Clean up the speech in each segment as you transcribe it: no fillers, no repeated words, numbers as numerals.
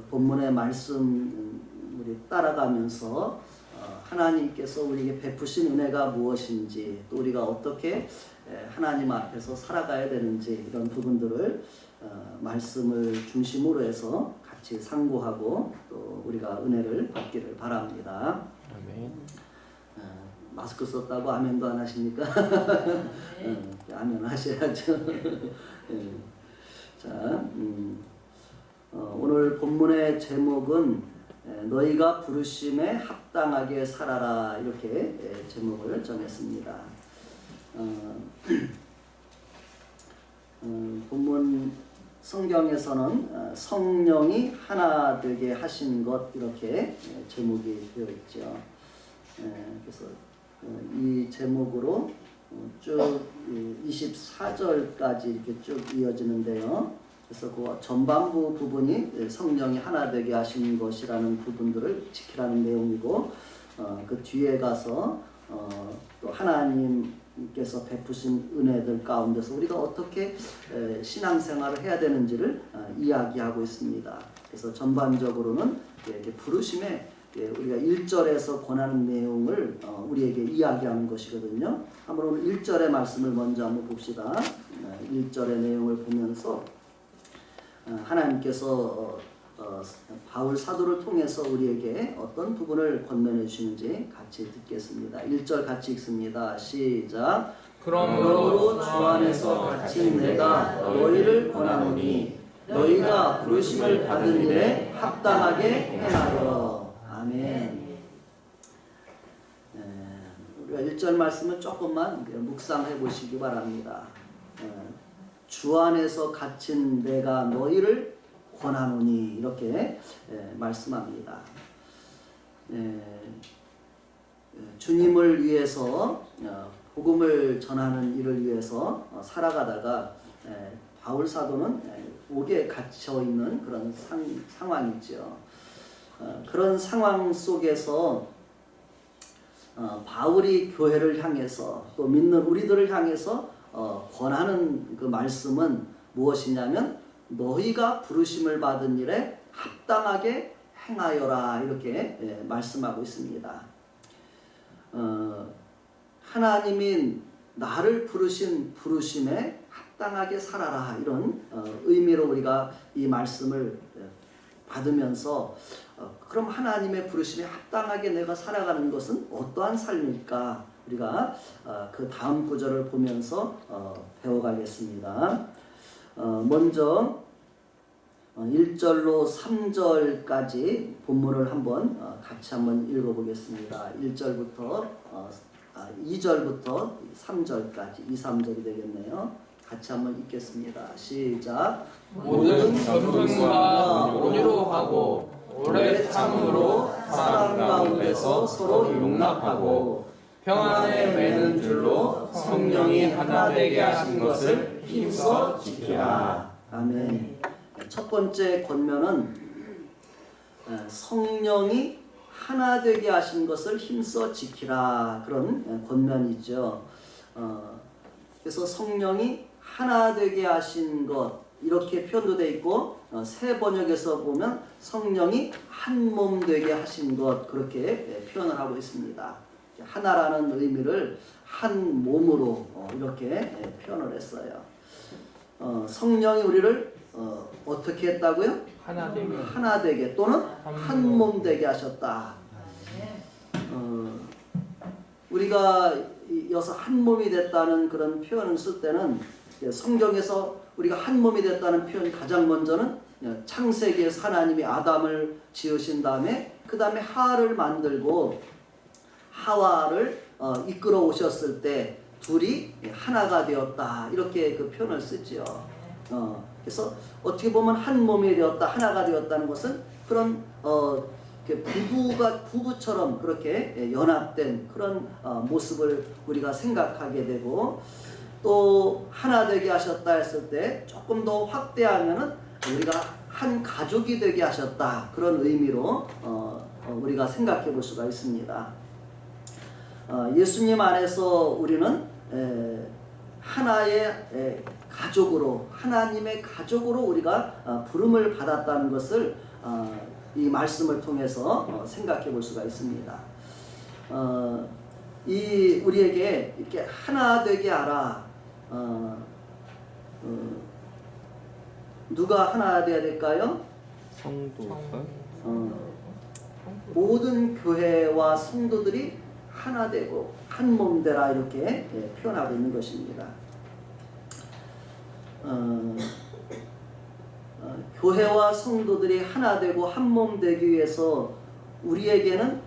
본문의 말씀 우리 따라가면서 하나님께서 우리에게 베푸신 은혜가 무엇인지, 또 우리가 어떻게 하나님 앞에서 살아가야 되는지, 이런 부분들을 말씀을 중심으로 해서 같이 상고하고 또 우리가 은혜를 받기를 바랍니다. 아멘. 마스크 썼다고 아멘도 안 하십니까? 아멘 하셔야죠. 자, 오늘 본문의 제목은 너희가 부르심에 합당하게 살아라, 이렇게 제목을 정했습니다. 본문 성경에서는 성령이 하나 되게 하신 것, 이렇게 제목이 되어 있죠. 그래서 이 제목으로 쭉 24절까지 이렇게 쭉 이어지는데요. 그래서 그 전반부 부분이 성령이 하나 되게 하신 것이라는 부분들을 지키라는 내용이고, 그 뒤에 가서 또 하나님께서 베푸신 은혜들 가운데서 우리가 어떻게 신앙생활을 해야 되는지를 이야기하고 있습니다. 그래서 전반적으로는 이렇게 부르심에 우리가 1절에서 권하는 내용을 우리에게 이야기하는 것이거든요. 한번 오늘 1절의 말씀을 먼저 한번 봅시다. 1절의 내용을 보면서 하나님께서 바울 사도를 통해서 우리에게 어떤 부분을 권면해 주시는지 같이 듣겠습니다. 1절 같이 읽습니다. 시작. 그러므로 주 안에서 갇힌 내가 너희를 권하노니 너희가 부르심을 받은 일에 합당하게 행하여. 아멘. 우리가 1절 말씀을 조금만 묵상해 보시기 바랍니다. 주 안에서 갇힌 내가 너희를 권하노니, 이렇게 말씀합니다. 주님을 위해서 복음을 전하는 일을 위해서 살아가다가 바울 사도는 옥에 갇혀 있는 그런 상황이죠. 그런 상황 속에서 바울이 교회를 향해서 또 믿는 우리들을 향해서 권하는 그 말씀은 무엇이냐면 너희가 부르심을 받은 일에 합당하게 행하여라, 이렇게 말씀하고 있습니다. 하나님이 나를 부르신 부르심에 합당하게 살아라, 이런 의미로 우리가 이 말씀을 받으면서 그럼 하나님의 부르심에 합당하게 내가 살아가는 것은 어떠한 삶일까? 우리가 그 다음 구절을 보면서 배워가겠습니다. 먼저 1절로 3절까지 본문을 한번 같이 한번 읽어보겠습니다. 1절부터 2절부터 3절까지 2, 3절이 되겠네요. 같이 한번 읽겠습니다. 시작. 모든 겸손과 온유로 하고 오래 참음으로 사랑 가운데서 서로 용납하고 평안에 매는 줄로 성령이 하나 되게 하신 것을 힘써 지키라. 아멘. 첫 번째 권면은 성령이 하나 되게 하신 것을 힘써 지키라, 그런 권면이죠. 그래서 성령이 하나 되게 하신 것, 이렇게 표현도 되어 있고, 새 번역에서 보면 성령이 한 몸 되게 하신 것, 그렇게 표현을 하고 있습니다. 하나라는 의미를 한 몸으로 이렇게 표현을 했어요. 성령이 우리를 어떻게 했다고요? 하나 되게 또는 한 몸 되게 하셨다. 우리가 여기서 한 몸이 됐다는 그런 표현을 쓸 때는 성경에서 우리가 한 몸이 됐다는 표현, 가장 먼저는 창세기에서 하나님이 아담을 지으신 다음에 그 다음에 하와를 만들고 하와를 이끌어 오셨을 때 둘이 하나가 되었다, 이렇게 그 표현을 쓰죠. 그래서 어떻게 보면 한 몸이 되었다, 하나가 되었다는 것은 그런 부부처럼 그렇게 연합된 그런 모습을 우리가 생각하게 되고, 또 하나 되게 하셨다 했을 때 조금 더 확대하면은 우리가 한 가족이 되게 하셨다, 그런 의미로 우리가 생각해 볼 수가 있습니다. 예수님 안에서 우리는 하나의 가족으로, 하나님의 가족으로 우리가 부름을 받았다는 것을 이 말씀을 통해서 생각해 볼 수가 있습니다. 이 우리에게 이렇게 하나 되게 하라. 누가 하나 되어야 될까요? 성도가 모든 교회와 성도들이 하나 되고 한 몸 되라 이렇게 표현하고 있는 것입니다. 교회와 성도들이 하나 되고 한 몸 되기 위해서 우리에게는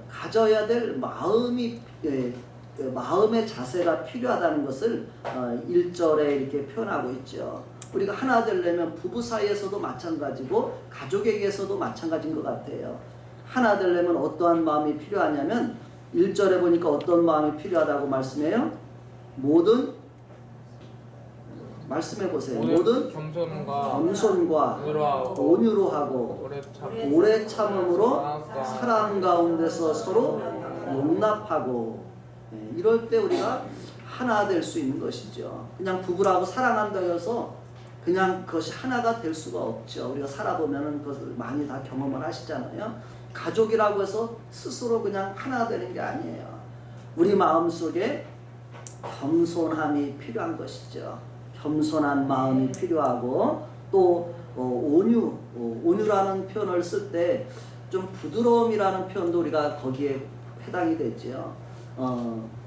가져야 될 마음의 자세가 필요하다는 것을 1절에 이렇게 표현하고 있죠. 우리가 하나 되려면 부부 사이에서도 마찬가지고 가족에게서도 마찬가지인 것 같아요. 하나 되려면 어떠한 마음이 필요하냐면 1절에 보니까 어떤 마음이 필요하다고 말씀해요? 모든 말씀해 보세요. 모든 겸손과 온유로 하고 오래 참음으로 사랑 가운데서 서로 용납하고 이럴 때 우리가 하나 될 수 있는 것이죠. 그냥 부부라고 사랑한다고 해서 그냥 그것이 하나가 될 수가 없죠. 우리가 살아보면 그것을 많이 다 경험을 하시잖아요. 가족이라고 해서 스스로 그냥 하나 되는 게 아니에요. 우리 마음속에 겸손함이 필요한 것이죠. 겸손한 마음이 필요하고 또 온유라는 표현을 쓸 때 좀 부드러움이라는 표현도 우리가 거기에 해당이 되죠.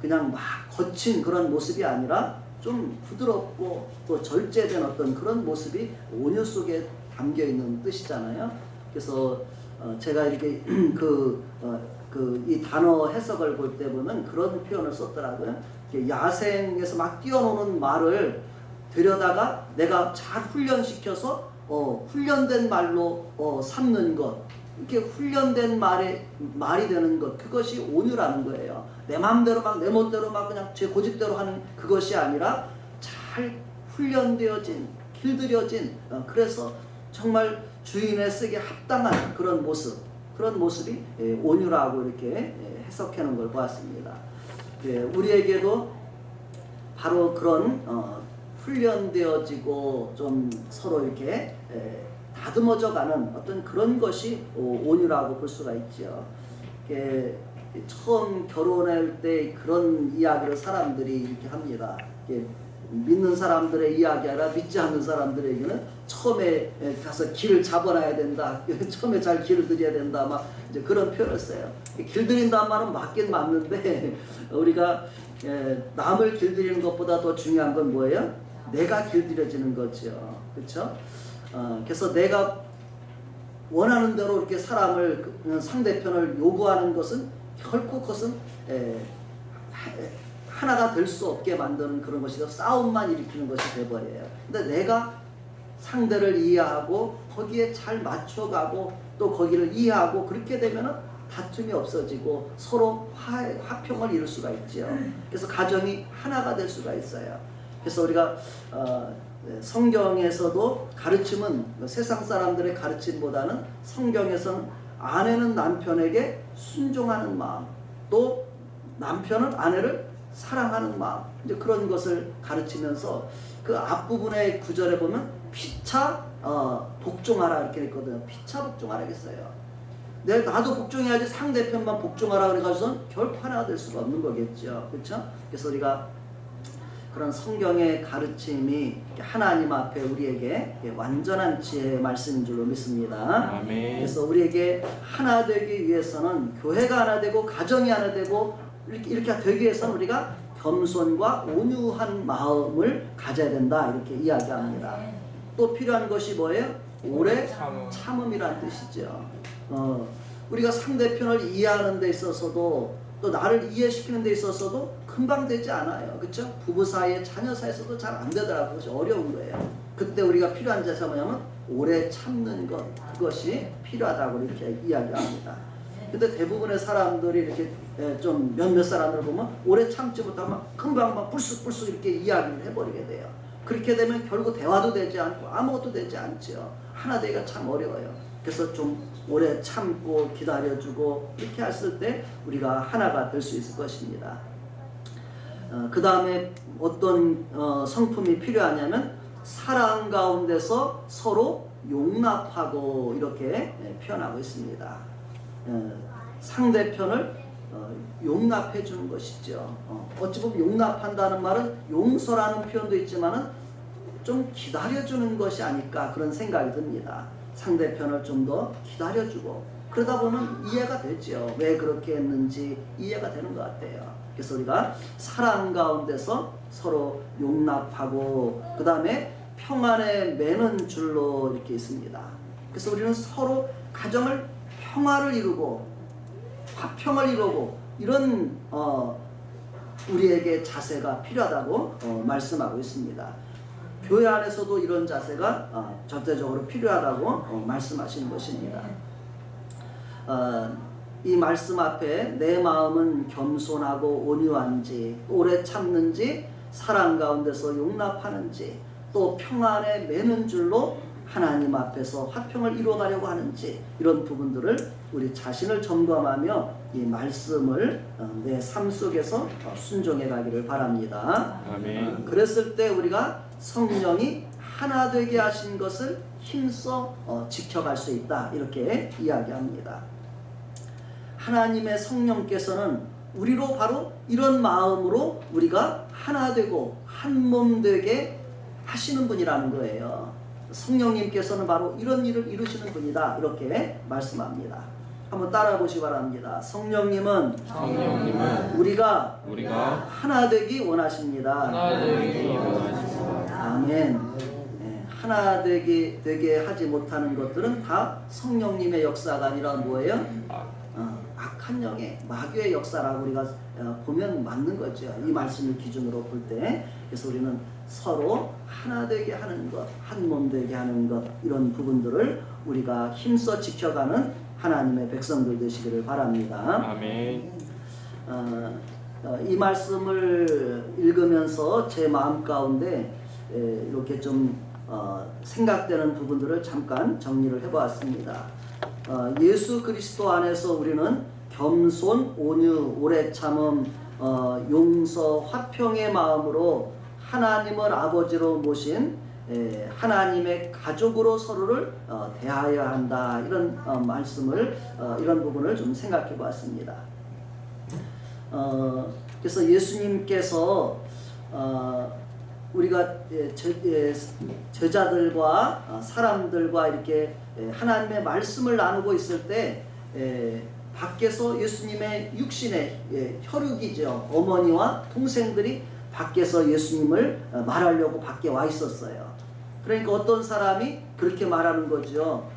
그냥 막 거친 그런 모습이 아니라 좀 부드럽고 또 절제된 어떤 그런 모습이 온유 속에 담겨 있는 뜻이잖아요. 그래서 제가 이렇게 이 단어 해석을 볼 때 보면 그런 표현을 썼더라고요. 야생에서 막 뛰어노는 말을 들여다가 내가 잘 훈련시켜서 훈련된 말로 삼는 것, 이렇게 훈련된 말이 되는 것, 그것이 온유라는 거예요. 내 마음대로 막 내 멋대로 막 그냥 제 고집대로 하는 그것이 아니라 잘 훈련되어진, 길들여진, 그래서 정말 주인의 쓰기에 합당한 그런 모습이 온유라고 이렇게 해석해 놓은 걸 보았습니다. 우리에게도 바로 그런 훈련되어지고 좀 서로 이렇게 다듬어져가는 어떤 그런 것이 온유라고 볼 수가 있죠. 처음 결혼할 때 그런 이야기를 사람들이 이렇게 합니다. 믿는 사람들의 이야기 아니라 믿지 않는 사람들에게는 처음에 가서 길을 잡아놔야 된다. 처음에 잘 길을 들여야 된다. 막 이제 그런 표현을 써요. 길들인다는 말은 맞긴 맞는데 우리가 남을 길들이는 것보다 더 중요한 건 뭐예요? 내가 길들여지는 거죠. 그렇죠? 그래서 내가 원하는 대로 이렇게 상대편을 요구하는 것은 결코 그것은 하나가 될 수 없게 만드는 그런 것이고 싸움만 일으키는 것이 돼버려요. 근데 내가 상대를 이해하고 거기에 잘 맞춰가고 또 거기를 이해하고 그렇게 되면은 다툼이 없어지고 서로 화평을 이룰 수가 있죠. 그래서 가정이 하나가 될 수가 있어요. 그래서 우리가 성경에서도 가르침은 세상 사람들의 가르침보다는 성경에서는 아내는 남편에게 순종하는 마음, 또 남편은 아내를 사랑하는 마음, 이제 그런 것을 가르치면서 그 앞부분의 구절에 보면 피차 복종하라 이렇게 했거든요. 피차 복종하라 했어요. 나도 복종해야지 상대편만 복종하라 그래가지고는 결코 하나가 될 수가 없는 거겠죠. 그렇죠? 그래서 우리가 그런 성경의 가르침이 하나님 앞에 우리에게 완전한 지혜의 말씀인 줄로 믿습니다. 아멘. 그래서 우리에게 하나 되기 위해서는 교회가 하나 되고 가정이 하나 되고 이렇게 되기 위해서는 우리가 겸손과 온유한 마음을 가져야 된다 이렇게 이야기합니다. 또 필요한 것이 뭐예요? 오래 참음이라는 뜻이죠. 우리가 상대편을 이해하는 데 있어서도 또 나를 이해시키는 데 있어서도 금방 되지 않아요. 그렇죠? 부부 사이에 자녀 사이에서도 잘 안 되더라고요. 그것이 어려운 거예요. 그때 우리가 필요한 자세가 뭐냐면 오래 참는 것, 그것이 필요하다고 이렇게 이야기합니다. 근데 대부분의 사람들이 이렇게 좀 몇몇 사람들 보면 오래 참지 못하면 금방 막 불쑥불쑥 이렇게 이야기를 해버리게 돼요. 그렇게 되면 결국 대화도 되지 않고 아무것도 되지 않죠. 하나 되기가 참 어려워요. 그래서 좀 오래 참고 기다려주고 이렇게 했을 때 우리가 하나가 될 수 있을 것입니다. 그 다음에 어떤 성품이 필요하냐면 사랑 가운데서 서로 용납하고 이렇게 표현하고 있습니다. 상대편을 용납해 주는 것이죠. 어찌 보면 용납한다는 말은 용서라는 표현도 있지만은 좀 기다려주는 것이 아닐까 그런 생각이 듭니다. 상대편을 좀 더 기다려주고 그러다 보면 이해가 되죠. 왜 그렇게 했는지 이해가 되는 것 같아요. 그래서 우리가 사랑 가운데서 서로 용납하고 그 다음에 평안에 매는 줄로 이렇게 있습니다. 그래서 우리는 서로 가정을 평화를 이루고 화평을 이루고 이런 우리에게 자세가 필요하다고 말씀하고 있습니다. 교회 안에서도 이런 자세가 절대적으로 필요하다고 말씀하신 것입니다. 이 말씀 앞에 내 마음은 겸손하고 온유한지 오래 참는지 사랑 가운데서 용납하는지 또 평안에 매는 줄로 하나님 앞에서 화평을 이루어가려고 하는지 이런 부분들을 우리 자신을 점검하며 이 말씀을 내 삶 속에서 순종해 가기를 바랍니다. 아멘. 그랬을 때 우리가 성령이 하나 되게 하신 것을 힘써 지켜갈 수 있다 이렇게 이야기합니다. 하나님의 성령께서는 우리로 바로 이런 마음으로 우리가 하나 되고 한 몸 되게 하시는 분이라는 거예요. 성령님께서는 바로 이런 일을 이루시는 분이다 이렇게 말씀합니다. 한번 따라 보시기 바랍니다. 성령님은 우리가 하나 되기 원하십니다. 아멘. 하나 되게 하지 못하는 것들은 다 성령님의 역사가 아니라 뭐예요? 악한 영의 마귀의 역사라고 우리가 보면 맞는 거죠. 이 말씀을 기준으로 볼 때. 그래서 우리는 서로 하나 되게 하는 것, 한 몸 되게 하는 것 이런 부분들을 우리가 힘써 지켜가는 하나님의 백성들 되시기를 바랍니다. 아멘. 이 말씀을 읽으면서 제 마음 가운데 이렇게 좀 생각되는 부분들을 잠깐 정리를 해보았습니다. 예수 그리스도 안에서 우리는 겸손, 온유, 오래 참음, 용서, 화평의 마음으로 하나님을 아버지로 모신 하나님의 가족으로 서로를 대하여야 한다 이런 말씀을 이런 부분을 좀 생각해 보았습니다. 그래서 예수님께서 우리가 제자들과 사람들과 이렇게 하나님의 말씀을 나누고 있을 때 밖에서 예수님의 육신의 혈육이죠. 어머니와 동생들이 밖에서 예수님을 말하려고 밖에 와 있었어요. 그러니까 어떤 사람이 그렇게 말하는 거죠.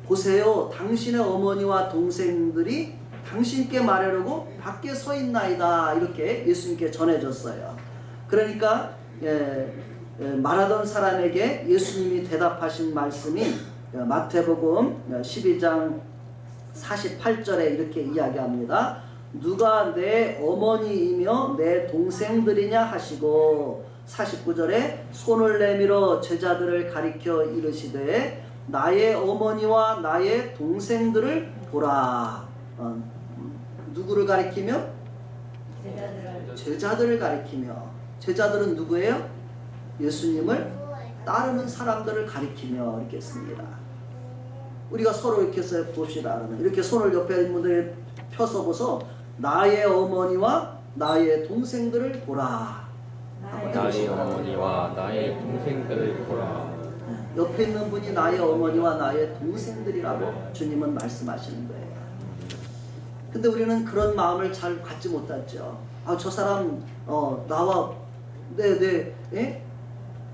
보세요. 당신의 어머니와 동생들이 당신께 말하려고 밖에 서 있나이다. 이렇게 예수님께 전해졌어요. 그러니까 말하던 사람에게 예수님이 대답하신 말씀이 마태복음 12장 48절에 이렇게 이야기합니다. 누가 내 어머니이며 내 동생들이냐 하시고 49절에 손을 내밀어 제자들을 가리켜 이르시되 나의 어머니와 나의 동생들을 보라. 누구를 가리키며? 제자들을 가리키며. 제자들은 누구예요? 예수님을 따르는 사람들을 가리키며 이렇게 했습니다. 우리가 서로 이렇게 해서 봅시다. 이렇게 손을 옆에 있는 분들이 펴서 보소. 나의 어머니와 나의 동생들을 보라. 나의 어머니와 나의 동생들을 보라. 옆에 있는 분이 나의 어머니와 나의 동생들이라고 주님은 말씀하시는 거예요. 근데 우리는 그런 마음을 잘 갖지 못했죠. 저 사람 나와 내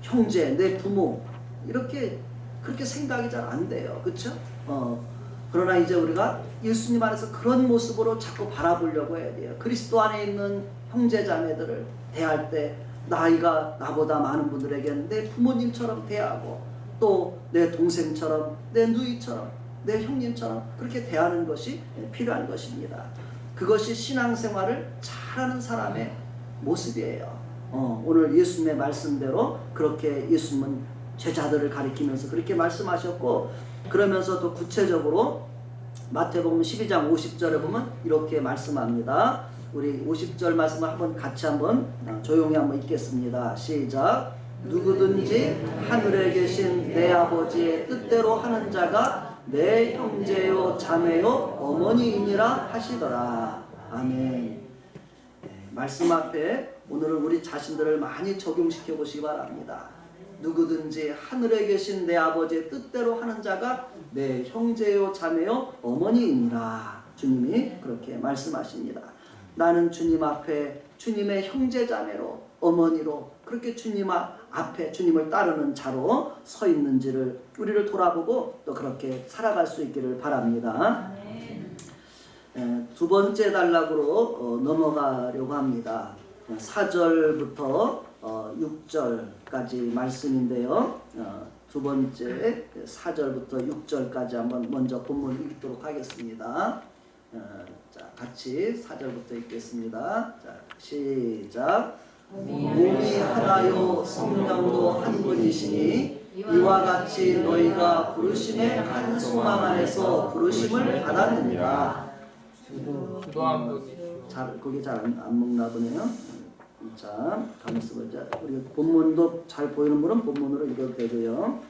형제, 내 부모 이렇게 그렇게 생각이 잘 안 돼요. 그렇죠? 그러나 이제 우리가 예수님 안에서 그런 모습으로 자꾸 바라보려고 해야 돼요. 그리스도 안에 있는 형제 자매들을 대할 때 나이가 나보다 많은 분들에게는 내 부모님처럼 대하고 또 내 동생처럼 내 누이처럼 내 형님처럼 그렇게 대하는 것이 필요한 것입니다. 그것이 신앙생활을 잘하는 사람의 모습이에요. 오늘 예수님의 말씀대로 그렇게 예수님은 제자들을 가리키면서 그렇게 말씀하셨고 그러면서 또 구체적으로 마태복음 12장 50절에 보면 이렇게 말씀합니다. 우리 50절 말씀을 한번 같이 한번 조용히 한번 읽겠습니다. 시작. 누구든지 하늘에 계신 내 아버지의 뜻대로 하는 자가 내 형제요 자매요 어머니이니라 하시더라. 아멘. 말씀 앞에 오늘은 우리 자신들을 많이 적용시켜 보시기 바랍니다. 누구든지 하늘에 계신 내 아버지의 뜻대로 하는 자가 내 형제요 자매요 어머니이니라. 주님이 그렇게 말씀하십니다. 나는 주님 앞에 주님의 형제 자매로 어머니로 그렇게 주님 앞에 주님을 따르는 자로 서 있는지를 우리를 돌아보고 또 그렇게 살아갈 수 있기를 바랍니다. 두 번째 단락으로 넘어가려고 합니다. 4절부터 6절까지 말씀인데요. 두 번째 4절부터 6절까지 한번 먼저 본문 읽도록 하겠습니다. 자, 같이 4절부터 읽겠습니다. 자, 시작. 몸이 하나요 성령도 한 분이시니 이와 같이 너희가 부르심의 한 소망 안에서 부르심을 받았느니라. 기도한 분이 거기 잘 안 먹나 보네요. 자, 가만있어 보자. 우리 본문도 잘 보이는 분은 본문으로 읽어도 되고요.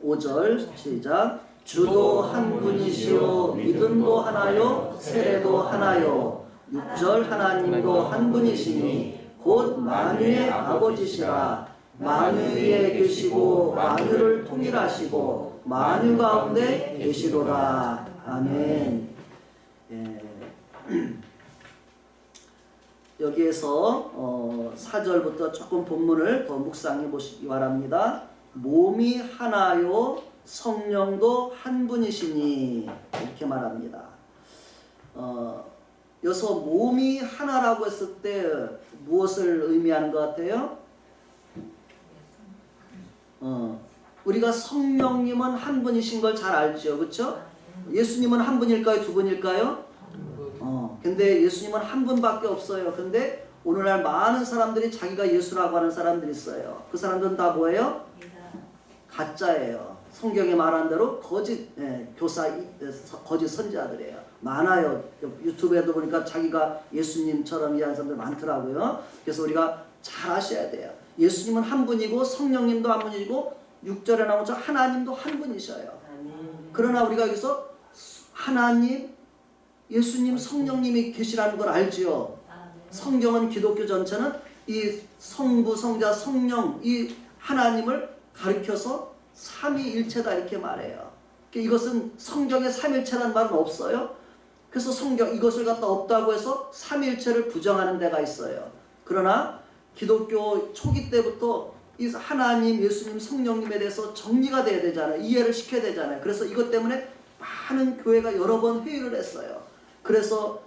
5절 시작. 주도 한 분이시요 믿음도 하나요 세례도 하나요 6절 하나님도 한 분이시니 곧 만유의 아버지시라. 만유 위에 계시고 만유를 통일하시고 만유 가운데 계시로라. 아멘. 여기에서 4절부터 조금 본문을 더 묵상해 보시기 바랍니다. 몸이 하나요 성령도 한 분이시니 이렇게 말합니다. 여기서 몸이 하나라고 했을 때 무엇을 의미하는 것 같아요? 우리가 성령님은 한 분이신 걸 잘 알죠, 그렇죠? 예수님은 한 분일까요, 두 분일까요? 근데 예수님은 한 분밖에 없어요. 근데 오늘날 많은 사람들이 자기가 예수라고 하는 사람들이 있어요. 그 사람들은 다 뭐예요? 가짜예요. 성경에 말한 대로 거짓 교사, 거짓 선지자들이에요. 많아요. 유튜브에도 보니까 자기가 예수님처럼 이해하는 사람들 많더라고요. 그래서 우리가 잘 아셔야 돼요. 예수님은 한 분이고 성령님도 한 분이고 6절에 나온 것처럼 하나님도 한 분이셔요. 그러나 우리가 여기서 하나님, 예수님, 성령님이 계시라는 걸 알지요. 성경은 기독교 전체는 이 성부, 성자, 성령 이 하나님을 가리켜서 삼위일체다 이렇게 말해요. 이것은 성경에 삼일체라는 말은 없어요. 그래서 성경 이것을 갖다 없다고 해서 삼일체를 부정하는 데가 있어요. 그러나 기독교 초기 때부터 이 하나님, 예수님, 성령님에 대해서 정리가 돼야 되잖아요. 이해를 시켜야 되잖아요. 그래서 이것 때문에 많은 교회가 여러 번 회의를 했어요. 그래서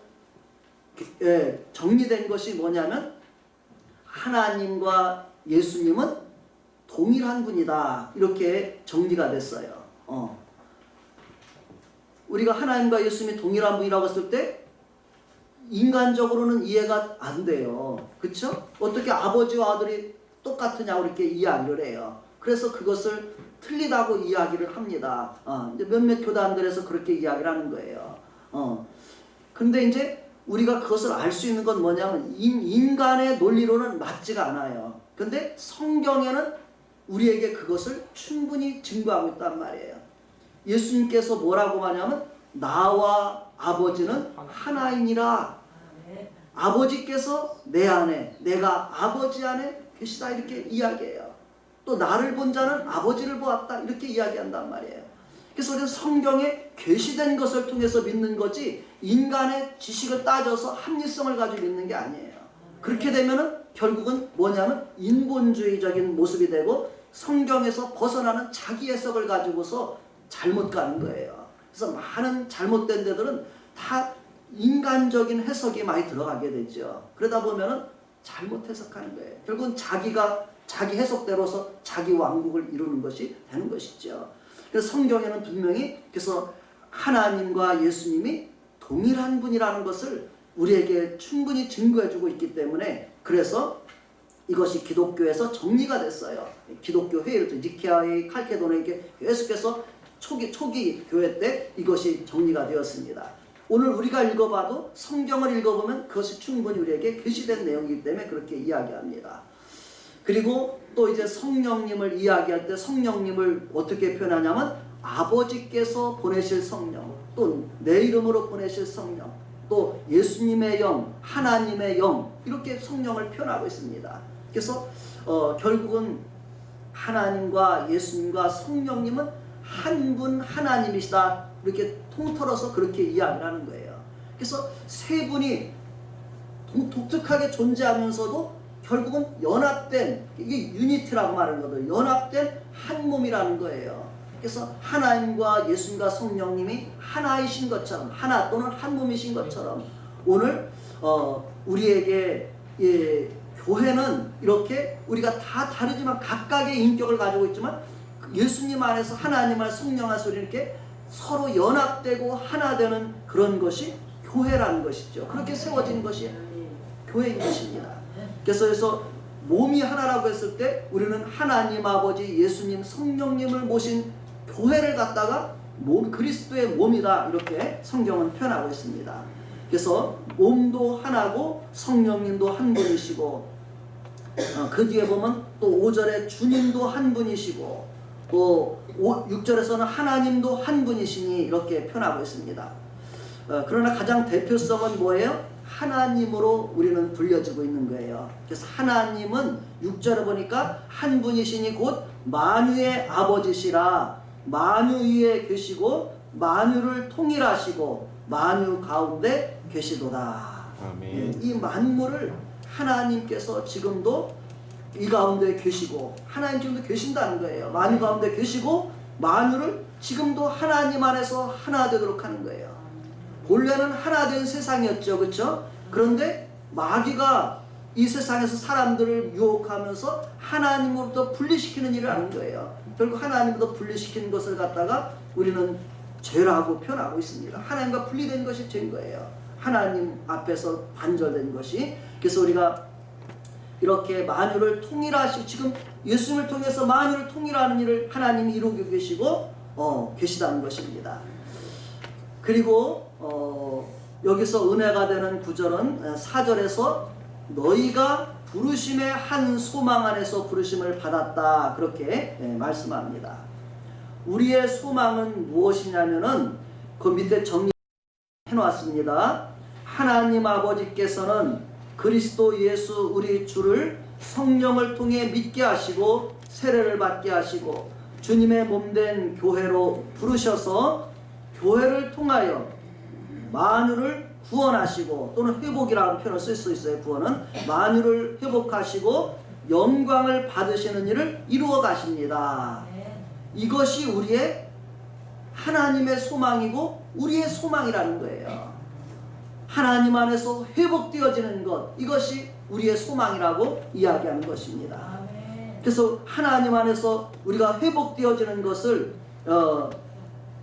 정리된 것이 뭐냐면 하나님과 예수님은 동일한 분이다 이렇게 정리가 됐어요. 우리가 하나님과 예수님이 동일한 분이라고 했을 때 인간적으로는 이해가 안 돼요. 그렇죠? 어떻게 아버지와 아들이 똑같으냐고 이렇게 이야기를 해요. 그래서 그것을 틀리다고 이야기를 합니다. 이제 몇몇 교단들에서 그렇게 이야기를 하는 거예요. 근데 이제 우리가 그것을 알 수 있는 건 뭐냐면 인간의 논리로는 맞지가 않아요. 근데 성경에는 우리에게 그것을 충분히 증거하고 있단 말이에요. 예수님께서 뭐라고 하냐면 나와 아버지는 하나이니라. 아버지께서 내 안에 내가 아버지 안에 계시다 이렇게 이야기해요. 또 나를 본 자는 아버지를 보았다 이렇게 이야기한단 말이에요. 그래서 우리는 성경에 계시된 것을 통해서 믿는 거지 인간의 지식을 따져서 합리성을 가지고 믿는 게 아니에요. 그렇게 되면은 결국은 뭐냐면 인본주의적인 모습이 되고 성경에서 벗어나는 자기 해석을 가지고서 잘못 가는 거예요. 그래서 많은 잘못된 데들은 다 인간적인 해석이 많이 들어가게 되죠. 그러다 보면은 잘못 해석하는 거예요. 결국은 자기가 자기 해석대로서 자기 왕국을 이루는 것이 되는 것이죠. 그래서 성경에는 분명히 그래서 하나님과 예수님이 동일한 분이라는 것을 우리에게 충분히 증거해주고 있기 때문에 그래서 이것이 기독교에서 정리가 됐어요. 기독교 회의를 니케아의 칼케도니에 계속해서 초기 교회 때 이것이 정리가 되었습니다. 오늘 우리가 읽어봐도 성경을 읽어보면 그것이 충분히 우리에게 계시된 내용이기 때문에 그렇게 이야기합니다. 그리고 또 이제 성령님을 이야기할 때 성령님을 어떻게 표현하냐면 아버지께서 보내실 성령, 또 내 이름으로 보내실 성령, 또 예수님의 영, 하나님의 영, 이렇게 성령을 표현하고 있습니다. 그래서 결국은 하나님과 예수님과 성령님은 한 분 하나님이시다, 이렇게 통틀어서 그렇게 이야기를 하는 거예요. 그래서 세 분이 독특하게 존재하면서도 결국은 연합된, 이게 유니티라고 말하는 거죠. 연합된 한 몸이라는 거예요. 그래서 하나님과 예수님과 성령님이 하나이신 것처럼, 하나 또는 한 몸이신 것처럼 오늘 우리에게 교회는 이렇게 우리가 다 다르지만 각각의 인격을 가지고 있지만 예수님 안에서 하나님 안 성령 안에서 이렇게 서로 연합되고 하나 되는 그런 것이 교회라는 것이죠. 그렇게 세워진 것이 교회인 것입니다. 그래서 몸이 하나라고 했을 때 우리는 하나님 아버지, 예수님, 성령님을 모신 교회를 갖다가 그리스도의 몸이다, 이렇게 성경은 표현하고 있습니다. 그래서 몸도 하나고 성령님도 한 분이시고, 그 뒤에 보면 또 5절에 주님도 한 분이시고, 또 6절에서는 하나님도 한 분이시니 이렇게 표현하고 있습니다. 그러나 가장 대표성은 뭐예요? 하나님으로 우리는 불려지고 있는 거예요. 그래서 하나님은 6절에 보니까 한 분이시니 곧 만유의 아버지시라, 만유 위에 계시고 만유를 통일하시고 만유 가운데 계시도다. 아멘. 이 만물을 하나님께서 지금도 이 가운데 계시고, 하나님 지금도 계신다는 거예요. 만유 가운데 계시고 만유를 지금도 하나님 안에서 하나 되도록 하는 거예요. 본래는 하나 된 세상이었죠, 그렇죠? 그런데 마귀가 이 세상에서 사람들을 유혹하면서 하나님으로부터 분리시키는 일을 하는 거예요. 결국 하나님으로부터 분리시킨 것을 갖다가 우리는 죄라고 표현하고 있습니다. 하나님과 분리된 것이 죄인 거예요. 하나님 앞에서 단절된 것이. 그래서 우리가 이렇게 만유를 통일하시고, 지금 예수님을 통해서 만유를 통일하는 일을 하나님이 이루고 계시다는 것입니다. 그리고 여기서 은혜가 되는 구절은 4절에서 너희가 부르심의 한 소망 안에서 부르심을 받았다, 그렇게 말씀합니다. 우리의 소망은 무엇이냐면은 그 밑에 정리해 놓았습니다. 하나님 아버지께서는 그리스도 예수 우리 주를 성령을 통해 믿게 하시고 세례를 받게 하시고 주님의 몸된 교회로 부르셔서 교회를 통하여 만유를 구원하시고, 또는 회복이라는 표현을 쓸 수 있어요. 구원은 만유를 회복하시고 영광을 받으시는 일을 이루어 가십니다. 이것이 우리의 하나님의 소망이고 우리의 소망이라는 거예요. 하나님 안에서 회복되어지는 것, 이것이 우리의 소망이라고 이야기하는 것입니다. 그래서 하나님 안에서 우리가 회복되어지는 것을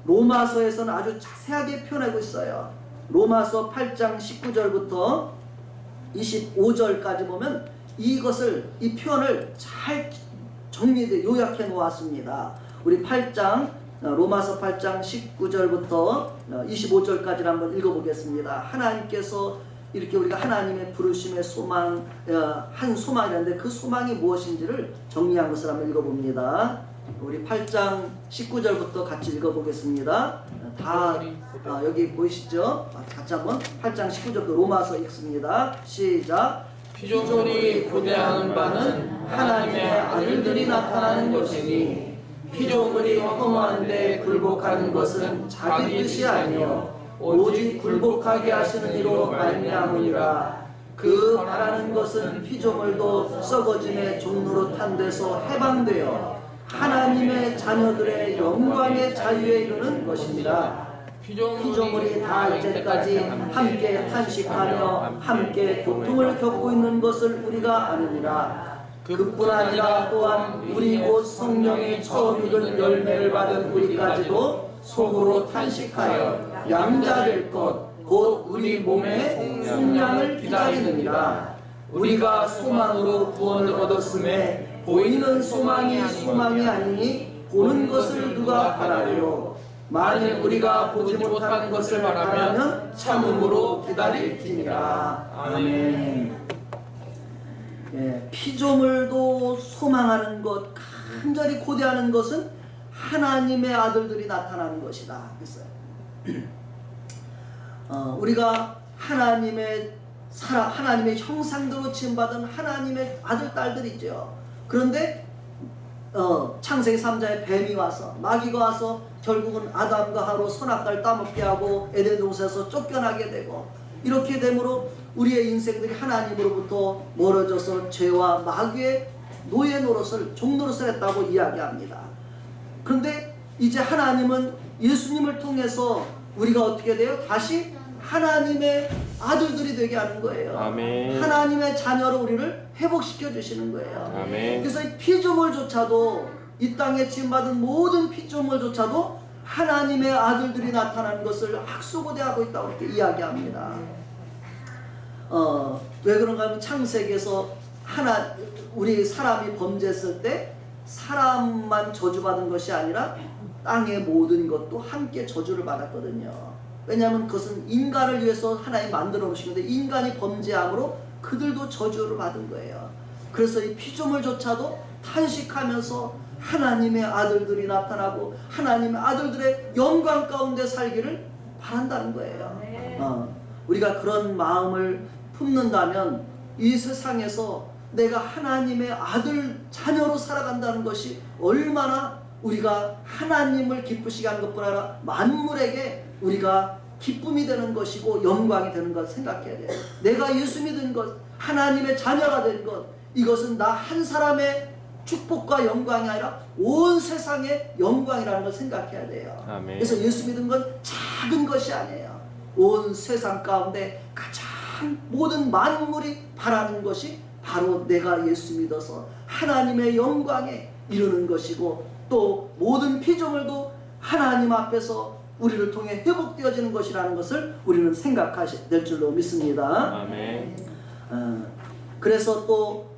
로마서에서는 아주 자세하게 표현하고 있어요. 로마서 8장 19절부터 25절까지 보면 이 표현을 잘 요약해 놓았습니다. 우리 로마서 8장 19절부터 25절까지를 한번 읽어보겠습니다. 하나님께서 이렇게 우리가 하나님의 부르심의 소망, 한 소망이라는데 그 소망이 무엇인지를 정리한 것을 한번 읽어봅니다. 우리 8장 19절부터 같이 읽어보겠습니다. 다 여기 보이시죠? 같이 한번 8장 19절부터 로마서 읽습니다. 시작. 피조물이 고대하는 바는 하나님의 아들들이 나타나는 것이니 피조물이 허무한데 굴복하는 것은 자기 뜻이 아니요 오직 굴복하게 하시는 이로 말미암으니라. 그 바라는 것은 피조물도 썩어짐의 종로로 탄 데서 해방되어 하나님의 자녀들의 영광의 자유에 이르는 것입니다. 피조물이 다 이제까지 함께 탄식하며 함께 고통을 겪고 있는 것을 우리가 아느니라. 그뿐 아니라 또한 우리 곧 성령이 처음 익은 열매를 받은 우리까지도 속으로 탄식하여 양자될 것 곧 우리 몸의 속량을 기다리느니라. 우리가 소망으로 구원을 얻었음에 보이는 소망이 아니니 보는 것을 누가 바라리요. 만일 우리가 보지 못한 것을 바라면 참음으로 기다릴지니라. 아멘. 피조물도 소망하는 것, 간절히 고대하는 것은 하나님의 아들들이 나타나는 것이다 했어요. 우리가 하나님의 형상대로 지음받은 하나님의 아들 딸들이죠. 그런데 창세기 3장에 뱀이 와서, 마귀가 와서 결국은 아담과 하로 선악과를 따먹게 하고 에덴 동산에서 쫓겨나게 되고, 이렇게 되므로 우리의 인생들이 하나님으로부터 멀어져서 죄와 마귀의 노예 노릇을, 종 노릇을 했다고 이야기합니다. 그런데 이제 하나님은 예수님을 통해서 우리가 어떻게 돼요? 다시 하나님의 아들들이 되게 하는 거예요. 아멘. 하나님의 자녀로 우리를 회복시켜 주시는 거예요. 아멘. 그래서 이 피조물조차도, 이 땅에 지음받은 모든 피조물조차도 하나님의 아들들이 나타나는 것을 학수고대하고 있다고 이렇게 이야기합니다. 왜 그런가 하면 창세기에서 우리 사람이 범죄했을 때 사람만 저주받은 것이 아니라 땅의 모든 것도 함께 저주를 받았거든요. 왜냐하면 그것은 인간을 위해서 하나님 만들어 놓으신 건데, 인간이 범죄함으로 그들도 저주를 받은 거예요. 그래서 이 피조물조차도 탄식하면서 하나님의 아들들이 나타나고 하나님의 아들들의 영광 가운데 살기를 바란다는 거예요. 우리가 그런 마음을 품는다면 이 세상에서 내가 하나님의 아들 자녀로 살아간다는 것이 얼마나 우리가 하나님을 기쁘시게 하는 것뿐 아니라 만물에게 우리가 기쁨이 되는 것이고 영광이 되는 것 생각해야 돼요. 내가 예수 믿은 것, 하나님의 자녀가 된 것, 이것은 나 한 사람의 축복과 영광이 아니라 온 세상의 영광이라는 걸 생각해야 돼요. 아멘. 그래서 예수 믿은 건 작은 것이 아니에요. 온 세상 가운데 가장 모든 만물이 바라는 것이 바로 내가 예수 믿어서 하나님의 영광에 이르는 것이고, 또 모든 피조물도 하나님 앞에서 우리를 통해 회복되어지는 것이라는 것을 우리는 생각해야 될 줄로 믿습니다. 아멘. 그래서 또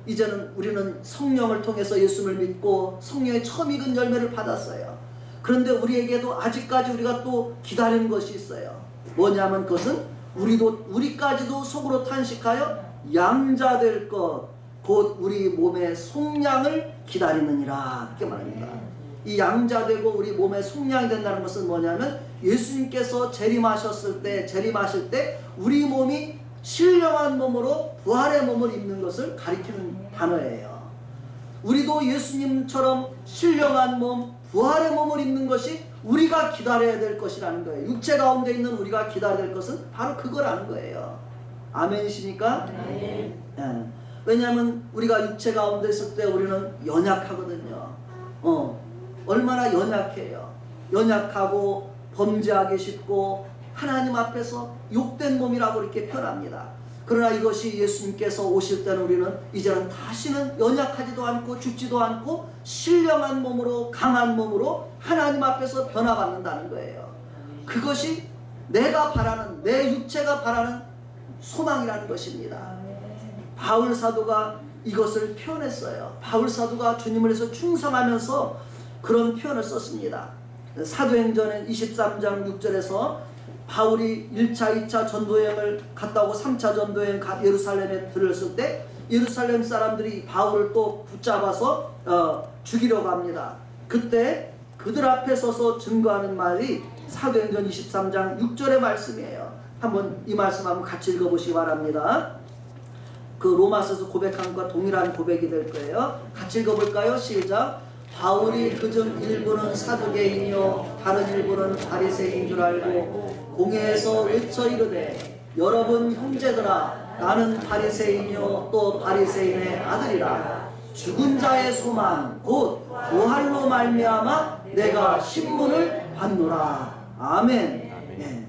이제는 우리는 성령을 통해서 예수를 믿고 성령의 처음 익은 열매를 받았어요. 그런데 우리에게도 아직까지 우리가 또 기다리는 것이 있어요. 뭐냐면 그것은 우리까지도 속으로 탄식하여 양자될 것, 곧 우리 몸의 속량을 기다리느니라, 이렇게 말합니다. 이 양자되고 우리 몸의 속량이 된다는 것은 뭐냐면, 예수님께서 재림하실 때 우리 몸이 신령한 몸으로 부활의 몸을 입는 것을 가리키는 단어예요. 우리도 예수님처럼 신령한 몸, 부활의 몸을 입는 것이 우리가 기다려야 될 것이라는 거예요. 육체 가운데 있는 우리가 기다려야 될 것은 바로 그거라는 거예요. 아멘이십니까? 네. 왜냐하면 우리가 육체 가운데 있을 때 우리는 연약하거든요. 얼마나 연약해요. 연약하고 범죄하기 쉽고 하나님 앞에서 욕된 몸이라고 이렇게 표현합니다. 그러나 이것이 예수님께서 오실 때는 우리는 이제는 다시는 연약하지도 않고 죽지도 않고 신령한 몸으로, 강한 몸으로 하나님 앞에서 변화받는다는 거예요. 그것이 내가 바라는, 내 육체가 바라는 소망이라는 것입니다. 바울 사도가 이것을 표현했어요. 바울 사도가 주님을 위해서 충성하면서 그런 표현을 썼습니다. 사도행전 23장 6절에서 바울이 1차, 2차 전도여행을 갔다 오고 3차 전도여행 예루살렘에 들었을 때 예루살렘 사람들이 바울을 또 붙잡아서 죽이려고 합니다. 그때 그들 앞에 서서 증거하는 말이 사도행전 23장 6절의 말씀이에요. 한번 이 말씀 한번 같이 읽어보시기 바랍니다. 그 로마서에서 고백한 것과 동일한 고백이 될 거예요. 같이 읽어볼까요? 시작. 바울이 그중 일부는 사두개인이요 다른 일부는 바리새인인 줄 알고 공회에서 외쳐 이르되, 여러분 형제들아, 나는 바리새인이요 또 바리새인의 아들이라. 죽은 자의 소망 곧 부활로 말미암아 내가 신문을 받노라. 아멘. 네.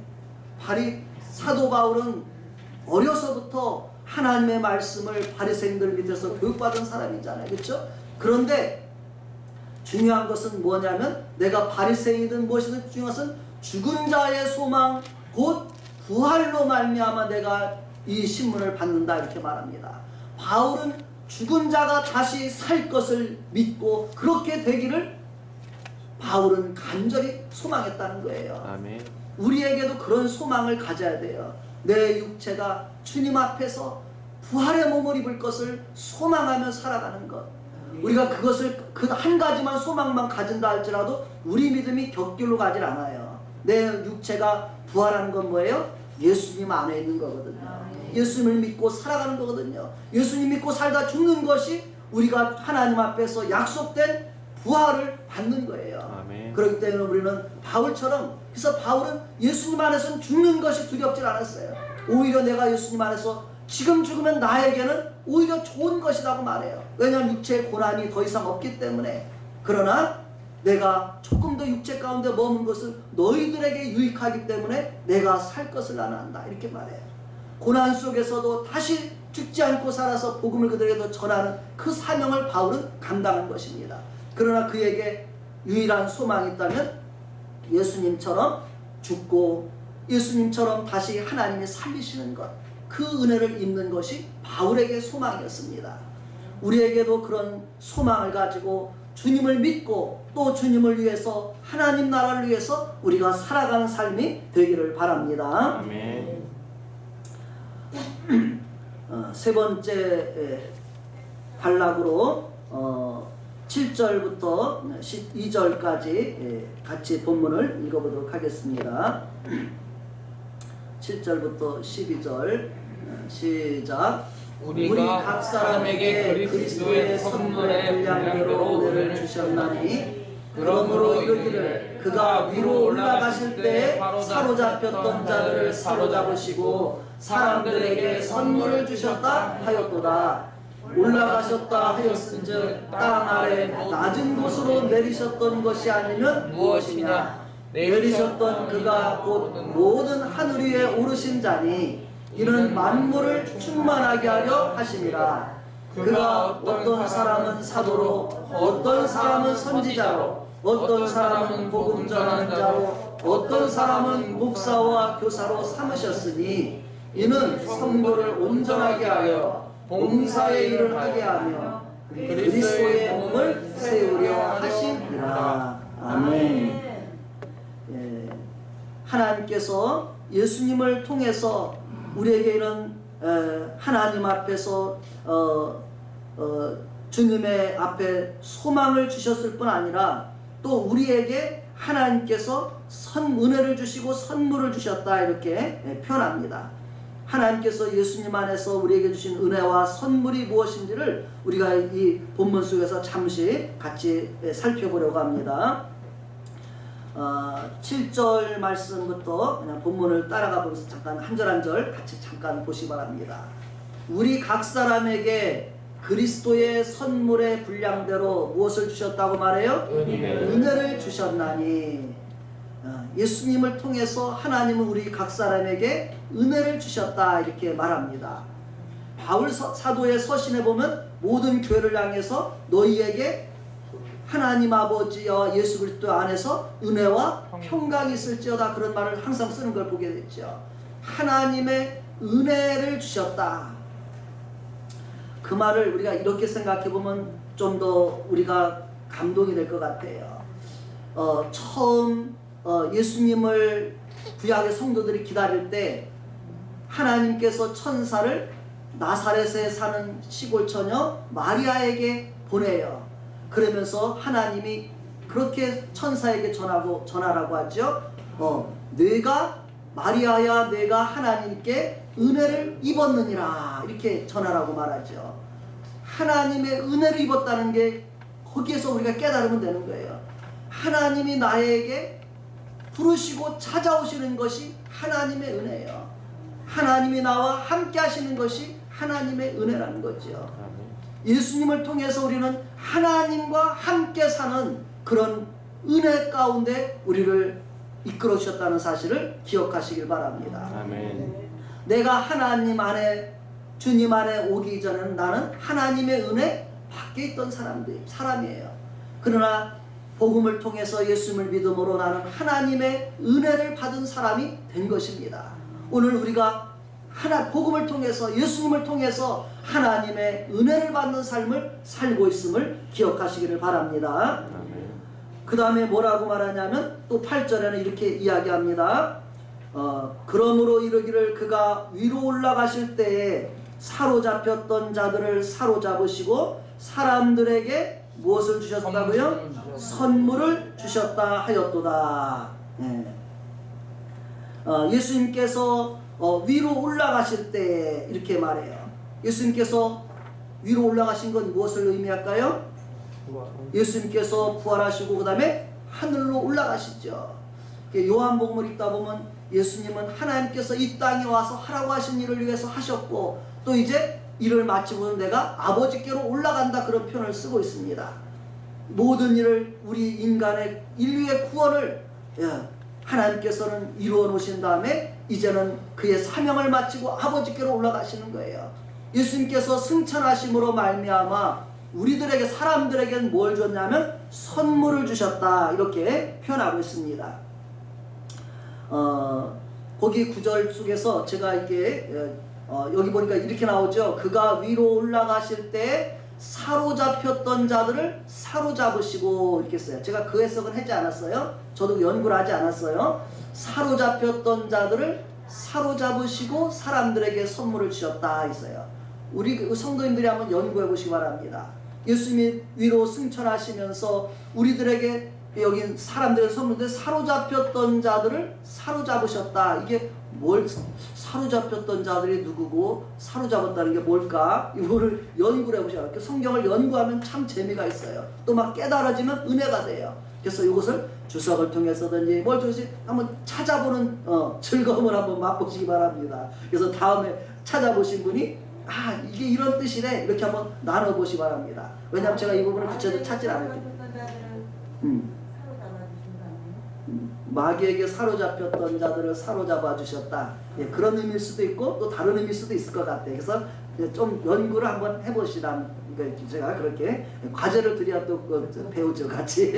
사도 바울은 어려서부터 하나님의 말씀을 바리새인들 밑에서 교육받은 사람이잖아요. 그렇죠? 그런데 중요한 것은 뭐냐면, 내가 바리새인이든 무엇이든 중요한 것은 죽은 자의 소망 곧 부활로 말미암아 내가 이 신문을 받는다, 이렇게 말합니다. 바울은 죽은 자가 다시 살 것을 믿고 그렇게 되기를 바울은 간절히 소망했다는 거예요. 아멘. 우리에게도 그런 소망을 가져야 돼요. 내 육체가 주님 앞에서 부활의 몸을 입을 것을 소망하며 살아가는 것. 우리가 그것을 그 한 가지만 소망만 가진다 할지라도 우리 믿음이 격길로 가질 않아요. 내 육체가 부활하는 건 뭐예요? 예수님 안에 있는 거거든요. 예수님을 믿고 살아가는 거거든요. 예수님 믿고 살다 죽는 것이 우리가 하나님 앞에서 약속된 부활을 받는 거예요. 아멘. 그렇기 때문에 우리는 바울처럼, 그래서 바울은 예수님 안에서는 죽는 것이 두렵질 않았어요. 오히려 내가 예수님 안에서 지금 죽으면 나에게는 오히려 좋은 것이라고 말해요. 왜냐하면 육체의 고난이 더 이상 없기 때문에. 그러나 내가 조금 더 육체 가운데 머문 것은 너희들에게 유익하기 때문에 내가 살 것을 나는 안다, 이렇게 말해요. 고난 속에서도 다시 죽지 않고 살아서 복음을 그들에게 전하는 그 사명을 바울은 감당한 것입니다. 그러나 그에게 유일한 소망이 있다면 예수님처럼 죽고 예수님처럼 다시 하나님이 살리시는 것, 그 은혜를 입는 것이 바울에게 소망이었습니다. 우리에게도 그런 소망을 가지고 주님을 믿고 또 주님을 위해서, 하나님 나라를 위해서 우리가 살아가는 삶이 되기를 바랍니다. 아멘. 세 번째 단락으로 7절부터 12절까지 같이 본문을 읽어보도록 하겠습니다. 7절부터 12절 시작. 우리 각 사람에게 그리스도의 선물의 분량대로 은혜를 주셨나니 그러므로 이르기를 그가 위로 올라가실 때에 사로잡혔던 자들을 사로잡으시고 사람들에게 선물을 주셨다 하였도다. 올라가셨다 하였은즉 땅 아래 낮은 곳으로 내리셨던 것이 아니면 무엇이냐? 내리셨던 그가 곧 모든 하늘 위에 오르신 자니 이는 만물을 충만하게 하려 하심이라. 그가 어떤 사람은 사도로, 어떤 사람은 선지자로, 어떤 사람은 복음 전하는 자로, 어떤 사람은 목사와 교사로 삼으셨으니 이는 성도를 온전하게 하여 봉사의 일을 하게 하며 그리스도의 몸을 세우려 하심이라. 아멘. 하나님께서 예수님을 통해서 우리에게 이런 하나님 앞에서 주님의 앞에 소망을 주셨을 뿐 아니라 또 우리에게 하나님께서 은혜를 주시고 선물을 주셨다, 이렇게 표현합니다. 하나님께서 예수님 안에서 우리에게 주신 은혜와 선물이 무엇인지를 우리가 이 본문 속에서 잠시 같이 살펴보려고 합니다. 7절 말씀부터 그냥 본문을 따라가 보면서 잠깐 한 절 한 절 같이 잠깐 보시기 바랍니다. 우리 각 사람에게 그리스도의 선물의 분량대로 무엇을 주셨다고 말해요? 은혜를 주셨나니. 예수님을 통해서 하나님은 우리 각 사람에게 은혜를 주셨다, 이렇게 말합니다. 바울 사도의 서신에 보면 모든 교회를 향해서 너희에게 하나님 아버지와 예수 그리스도 안에서 은혜와 평강이 있을지어다, 그런 말을 항상 쓰는 걸 보게 됐죠. 하나님의 은혜를 주셨다. 그 말을 우리가 이렇게 생각해 보면 좀 더 우리가 감동이 될 것 같아요. 처음 예수님을 구약의 성도들이 기다릴 때 하나님께서 천사를 나사렛에 사는 시골 처녀 마리아에게 보내요. 그러면서 하나님이 그렇게 천사에게 전하라고 하죠. 내가 마리아야, 내가 하나님께 은혜를 입었느니라, 이렇게 전하라고 말하죠. 하나님의 은혜를 입었다는 게 거기에서 우리가 깨달으면 되는 거예요. 하나님이 나에게 부르시고 찾아오시는 것이 하나님의 은혜예요. 하나님이 나와 함께 하시는 것이 하나님의 은혜라는 거죠. 예수님을 통해서 우리는 하나님과 함께 사는 그런 은혜 가운데 우리를 이끌어 주셨다는 사실을 기억하시길 바랍니다. 아멘. 내가 하나님 안에, 주님 안에 오기 전에는 나는 하나님의 은혜 밖에 있던 사람이에요. 그러나 복음을 통해서 예수님을 믿음으로 나는 하나님의 은혜를 받은 사람이 된 것입니다. 오늘 우리가 복음을 통해서, 예수님을 통해서 하나님의 은혜를 받는 삶을 살고 있음을 기억하시기를 바랍니다. 그 다음에 뭐라고 말하냐면 또 8절에는 이렇게 이야기합니다. 그러므로 이르기를 그가 위로 올라가실 때에 사로잡혔던 자들을 사로잡으시고 사람들에게 무엇을 주셨다고요? 선물을 주셨다 하였도다. 네. 예수님께서 위로 올라가실 때 이렇게 말해요. 예수님께서 위로 올라가신 건 무엇을 의미할까요? 예수님께서 부활하시고 그 다음에 하늘로 올라가시죠. 요한복음을 읽다 보면 예수님은 하나님께서 이 땅에 와서 하라고 하신 일을 위해서 하셨고 또 이제 일을 마치고는 내가 아버지께로 올라간다 그런 표현을 쓰고 있습니다. 모든 일을 우리 인간의 인류의 구원을 하나님께서는 이루어 놓으신 다음에 이제는 그의 사명을 마치고 아버지께로 올라가시는 거예요. 예수님께서 승천하심으로 말미암아 우리들에게 사람들에게는 뭘 줬냐면 선물을 주셨다 이렇게 표현하고 있습니다. 거기 구절 속에서 제가 이게 여기 보니까 이렇게 나오죠. 그가 위로 올라가실 때 사로잡혔던 자들을 사로잡으시고 이렇게 써요. 제가 그 해석은 하지 않았어요. 저도 연구를 하지 않았어요. 사로잡혔던 자들을 사로잡으시고 사람들에게 선물을 주셨다 있어요. 우리 성도님들이 한번 연구해 보시기 바랍니다. 예수님이 위로 승천하시면서 우리들에게 여기 사람들의 선물인데 사로잡혔던 자들을 사로잡으셨다. 이게 뭘 사로잡혔던 자들이 누구고 사로잡았다는 게 뭘까? 이거를 연구를 해보셔야 돼요. 성경을 연구하면 참 재미가 있어요. 또 막 깨달아지면 은혜가 돼요. 그래서 이것을 주석을 통해서든지 뭘 통해서 한번 찾아보는 즐거움을 한번 맛보시기 바랍니다. 그래서 다음에 찾아보신 분이 이게 이런 뜻이네 이렇게 한번 나눠보시기 바랍니다. 왜냐하면 제가 이 부분을 구체적으로 찾질 않았기 때문에. 마귀에게 사로잡혔던 자들을 사로잡아 주셨다. 그런 의미일 수도 있고 또 다른 의미일 수도 있을 것 같아요. 그래서 좀 연구를 한번 해보시라는 제가 그렇게 과제를 드려야 또 배우죠 같이.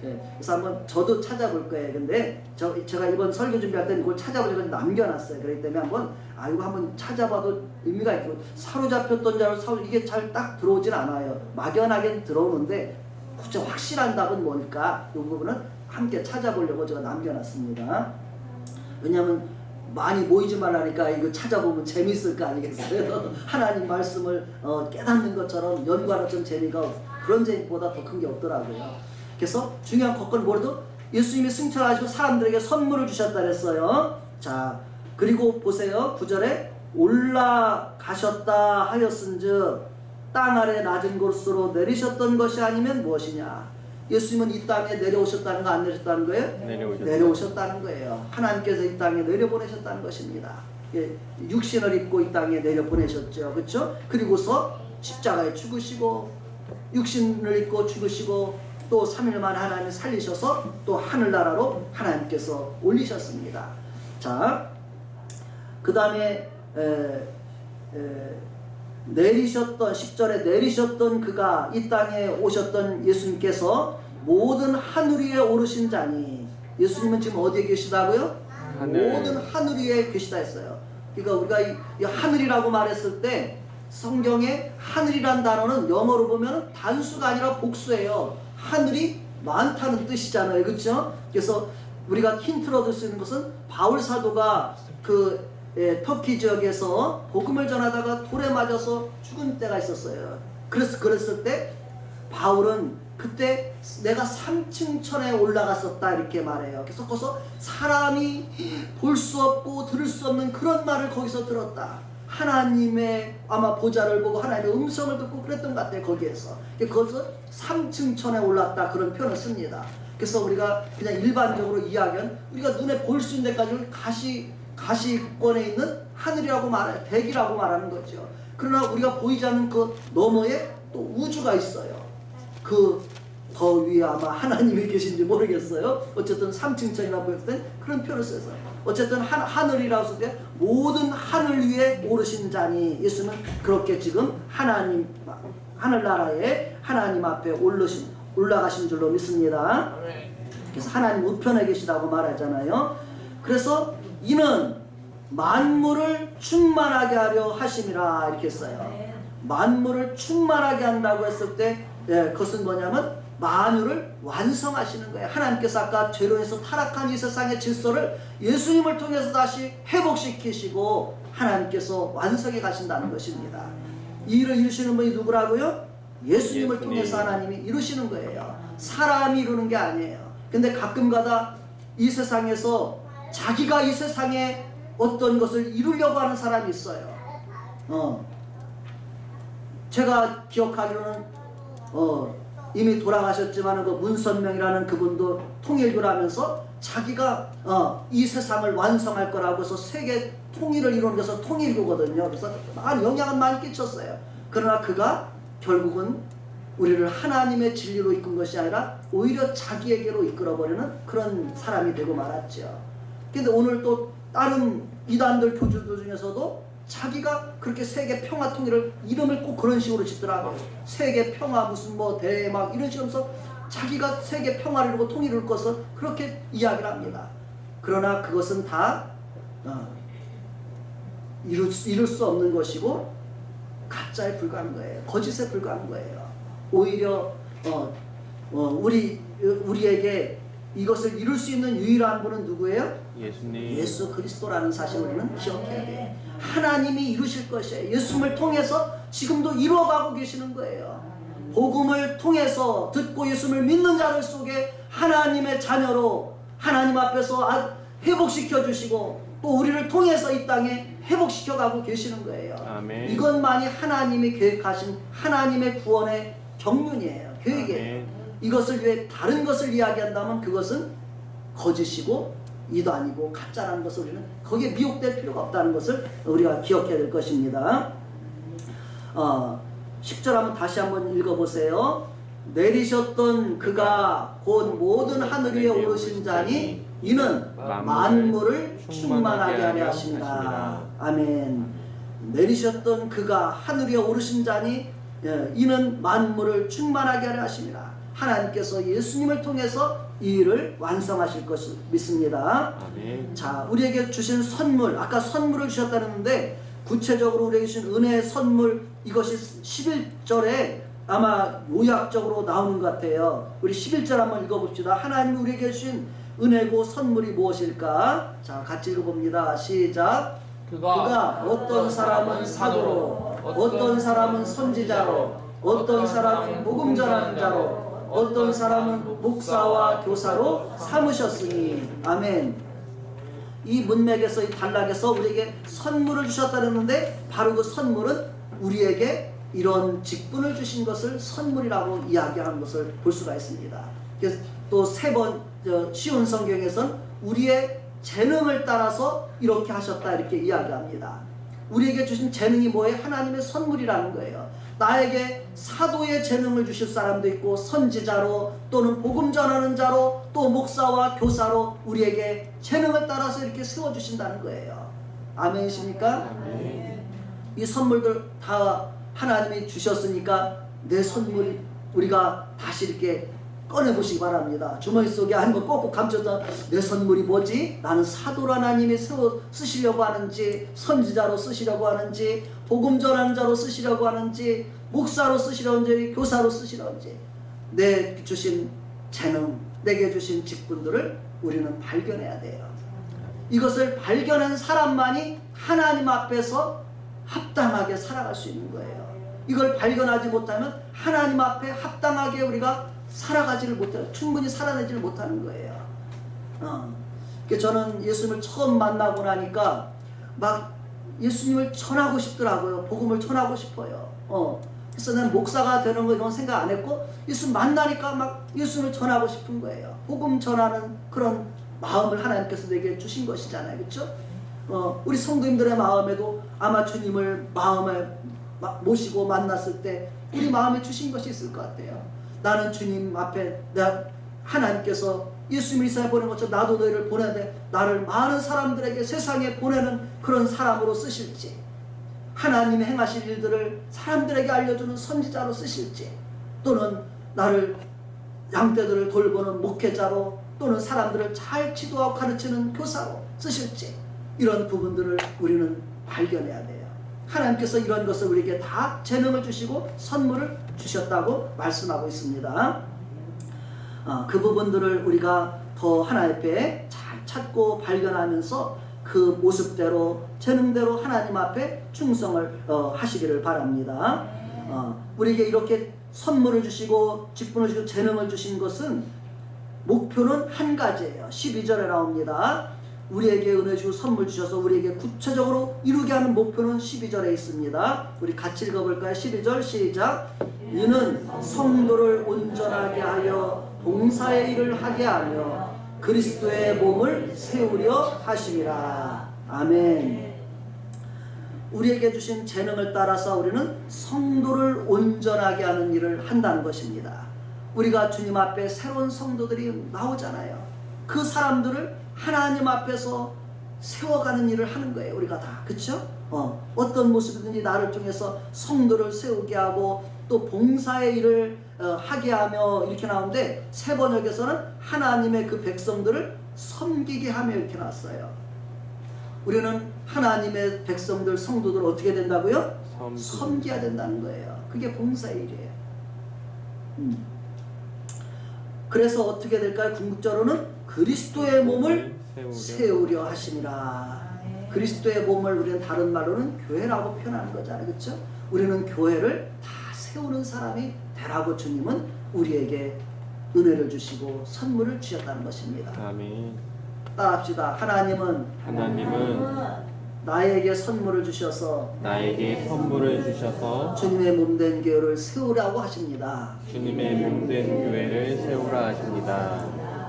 그래서 한번 저도 찾아볼 거예요. 근데 제가 이번 설교 준비할 때는 그걸 찾아보려고 남겨놨어요. 그렇기 때문에 이거 한번 찾아봐도 의미가 있고 사로잡혔던 자를 이게 잘 딱 들어오진 않아요. 막연하게 들어오는데 진짜 확실한 답은 뭘까? 이 부분은 함께 찾아보려고 제가 남겨놨습니다. 왜냐하면 많이 모이지 말라니까 이거 찾아보면 재밌을 거 아니겠어요? 하나님 말씀을 깨닫는 것처럼 연구하는 좀 재미가 그런 재미보다 더 큰 게 없더라고요. 그래서 중요한 것건 뭐래도 예수님이 승천하시고 사람들에게 선물을 주셨다 그랬어요. 자, 그리고 보세요. 9절에 올라가셨다 하였은즉 땅 아래 낮은 곳으로 내리셨던 것이 아니면 무엇이냐? 예수님은 이 땅에 내려오셨다는 거 안 내려오셨다는 거예요? 내려오셨다는 거예요. 하나님께서 이 땅에 내려보내셨다는 것입니다. 육신을 입고 이 땅에 내려보내셨죠. 그렇죠? 그리고서 십자가에 죽으시고 육신을 입고 죽으시고 또 3일 만에 하나님을 살리셔서 또 하늘나라로 하나님께서 올리셨습니다. 자, 그 다음에 내리셨던 10절에 내리셨던 그가 이 땅에 오셨던 예수님께서 모든 하늘 위에 오르신 자니 예수님은 지금 어디에 계시다고요? 모든 하늘 위에 계시다 했어요. 그러니까 우리가 이 하늘이라고 말했을 때 성경에 하늘이란 단어는 영어로 보면 단수가 아니라 복수예요. 하늘이 많다는 뜻이잖아요. 그렇죠? 그래서 우리가 힌트를 얻을 수 있는 것은 바울 사도가 터키 지역에서 복음을 전하다가 돌에 맞아서 죽은 때가 있었어요. 그랬을 때 바울은 그때 내가 3층 천에 올라갔었다 이렇게 말해요. 그래서 거기서 사람이 볼 수 없고 들을 수 없는 그런 말을 거기서 들었다. 하나님의 아마 보좌를 보고 하나님의 음성을 듣고 그랬던 것 같아요. 거기서 3층 천에 올랐다 그런 표현을 씁니다. 그래서 우리가 그냥 일반적으로 이야기한 우리가 눈에 볼 수 있는 데까지 가시권에 있는 하늘이라고 말해, 대기라고 말하는 거죠. 그러나 우리가 보이지 않는 그 너머에 또 우주가 있어요. 더 위에 아마 하나님이 계신지 모르겠어요. 어쨌든 3층천이라고 했을 때 그런 표현을 써서 어쨌든 하늘이라고 했을 때 모든 하늘 위에 오르신 자니 예수는 그렇게 지금 하늘나라에 하나님 앞에 올라가신 줄로 믿습니다. 그래서 하나님 우편에 계시다고 말하잖아요. 그래서 이는 만물을 충만하게 하려 하심이라 이렇게 써요. 만물을 충만하게 한다고 했을 때 그것은 뭐냐면 만유를 완성하시는 거예요. 하나님께서 아까 죄로 인해서 타락한 이 세상의 질서를 예수님을 통해서 다시 회복시키시고 하나님께서 완성해 가신다는 것입니다. 이 일을 이루시는 분이 누구라고요? 예수님을 통해서 하나님이 이루시는 거예요. 사람이 이루는 게 아니에요. 근데 가끔가다 이 세상에서 자기가 이 세상에 어떤 것을 이루려고 하는 사람이 있어요. 제가 기억하기로는 이미 돌아가셨지만 그 문선명이라는 그분도 통일교를 하면서 자기가 이 세상을 완성할 거라고 해서 세계 통일을 이루는 것은 통일교거든요. 그래서 영향은 많이 끼쳤어요. 그러나 그가 결국은 우리를 하나님의 진리로 이끈 것이 아니라 오히려 자기에게로 이끌어버리는 그런 사람이 되고 말았죠. 근데 오늘 또 다른 이단들 교주들 중에서도 자기가 그렇게 세계 평화 통일을 이름을 꼭 그런 식으로 짓더라고요. 세계 평화 무슨 뭐 대막 이런 식으로 해서 자기가 세계 평화를 이루고 통일을 이룰 것을 그렇게 이야기를 합니다. 그러나 그것은 다 이룰 수 없는 것이고 가짜에 불과한 거예요. 거짓에 불과한 거예요. 오히려 우리에게 이것을 이룰 수 있는 유일한 분은 누구예요? 예수님. 예수 그리스도라는 사실을 우리는 기억해야 돼요. 하나님이 이루실 것이에요. 예수님을 통해서 지금도 이루어가고 계시는 거예요. 복음을 통해서 듣고 예수님을 믿는 자들 속에 하나님의 자녀로 하나님 앞에서 회복시켜 주시고 또 우리를 통해서 이 땅에 회복시켜 가고 계시는 거예요. 아멘. 이것만이 하나님이 계획하신 하나님의 구원의 경륜이에요. 계획이에요. 아멘. 이것을 위해 다른 것을 이야기한다면 그것은 거짓이고 이도 아니고 가짜라는 것을 우리는 거기에 미혹될 필요가 없다는 것을 우리가 기억해야 될 것입니다. 10절 한번 다시 한번 읽어보세요. 내리셨던 그가 곧 모든 하늘 위에 오르신 자니 이는 만물을 충만하게 하려 하신다. 아멘. 내리셨던 그가 하늘 위에 오르신 자니 이는 만물을 충만하게 하려 하십니다. 하나님께서 예수님을 통해서 이 일을 완성하실 것을 믿습니다. 아멘. 자, 우리에게 주신 선물, 아까 선물을 주셨다는데 구체적으로 우리에게 주신 은혜의 선물, 이것이 11절에 아마 요약적으로 나오는 것 같아요. 우리 11절 한번 읽어봅시다. 하나님 우리에게 주신 은혜고 선물이 무엇일까? 자, 같이 읽어봅니다. 시작. 그가 어떤 사람은 사도로, 어떤 사람은 선지자로, 어떤 사람은 복음 전하는 자로, 어떤 사람은 목사와 교사로 삼으셨으니. 아멘. 이 문맥에서 이 단락에서 우리에게 선물을 주셨다는데 바로 그 선물은 우리에게 이런 직분을 주신 것을 선물이라고 이야기하는 것을 볼 수가 있습니다. 그래서 또 세 번 쉬운 성경에서는 우리의 재능을 따라서 이렇게 하셨다 이렇게 이야기합니다. 우리에게 주신 재능이 뭐예요? 하나님의 선물이라는 거예요. 나에게 사도의 재능을 주실 사람도 있고 선지자로 또는 복음 전하는 자로 또 목사와 교사로 우리에게 재능을 따라서 이렇게 세워주신다는 거예요. 아멘이십니까? 아멘. 이 선물들 다 하나님이 주셨으니까 내 선물 우리가 다시 이렇게 꺼내보시기 바랍니다. 주머니 속에 아니면 꼭꼭 감춰서 내 선물이 뭐지? 나는 사도로 하나님이 쓰시려고 하는지, 선지자로 쓰시려고 하는지, 복음 전하는 자로 쓰시려고 하는지, 목사로 쓰시려고 하는지, 교사로 쓰시려고 하는지, 내 주신 재능, 내게 주신 직분들을 우리는 발견해야 돼요. 이것을 발견한 사람만이 하나님 앞에서 합당하게 살아갈 수 있는 거예요. 이걸 발견하지 못하면 하나님 앞에 합당하게 우리가 살아가지를 못해요. 충분히 살아내지를 못하는 거예요. 저는 예수님을 처음 만나고 나니까 막 예수님을 전하고 싶더라고요. 복음을 전하고 싶어요. 그래서 난 목사가 되는 거 이런 생각 안 했고 예수님 만나니까 막 예수님을 전하고 싶은 거예요. 복음 전하는 그런 마음을 하나님께서 내게 주신 것이잖아요. 그렇죠? 우리 성도님들의 마음에도 아마 주님을 마음에 모시고 만났을 때 우리 마음에 주신 것이 있을 것 같아요. 나는 주님 앞에 하나님께서 예수님을 이 세상에 보낸 것처럼 나도 너희를 보내야 돼. 나를 많은 사람들에게 세상에 보내는 그런 사람으로 쓰실지, 하나님이 행하실 일들을 사람들에게 알려주는 선지자로 쓰실지, 또는 나를 양떼들을 돌보는 목회자로, 또는 사람들을 잘 지도하고 가르치는 교사로 쓰실지, 이런 부분들을 우리는 발견해야 돼요. 하나님께서 이런 것을 우리에게 다 재능을 주시고 선물을 주셨다고 말씀하고 있습니다. 그 부분들을 우리가 더 하나님 앞에 잘 찾고 발견하면서 그 모습대로 재능대로 하나님 앞에 충성을 하시기를 바랍니다. 우리에게 이렇게 선물을 주시고 직분을 주시고 재능을 주신 것은 목표는 한 가지예요. 12절에 나옵니다. 우리에게 은혜 주고 선물 주셔서 우리에게 구체적으로 이루게 하는 목표는 12절에 있습니다. 우리 같이 읽어볼까요? 12절 시작. 이는 성도를 온전하게 하여 봉사의 일을 하게 하며 그리스도의 몸을 세우려 하심이라. 아멘. 우리에게 주신 재능을 따라서 우리는 성도를 온전하게 하는 일을 한다는 것입니다. 우리가 주님 앞에 새로운 성도들이 나오잖아요. 그 사람들을 하나님 앞에서 세워가는 일을 하는 거예요. 우리가 다. 그렇죠? 어떤 모습이든지 나를 통해서 성도를 세우게 하고 또 봉사의 일을 하게 하며 이렇게 나오는데 새 번역에서는 하나님의 그 백성들을 섬기게 하며 이렇게 나왔어요. 우리는 하나님의 백성들 성도들 어떻게 된다고요? 섬겨야 된다는 거예요. 그게 봉사의 일이에요. 그래서 어떻게 될까요? 궁극적으로는 그리스도의 몸을 세우려 하심이라. 그리스도의 몸을 우리는 다른 말로는 교회라고 표현하는 거잖아요. 그렇죠? 우리는 교회를 다 세우는 사람이 되라고 주님은 우리에게 은혜를 주시고 선물을 주셨다는 것입니다. 아멘. 따라합시다. 하나님은 나에게 선물을 주셔서 주님의 몸된 교회를 세우라고 하십니다. 주님의 몸된 교회를 세우라 하십니다.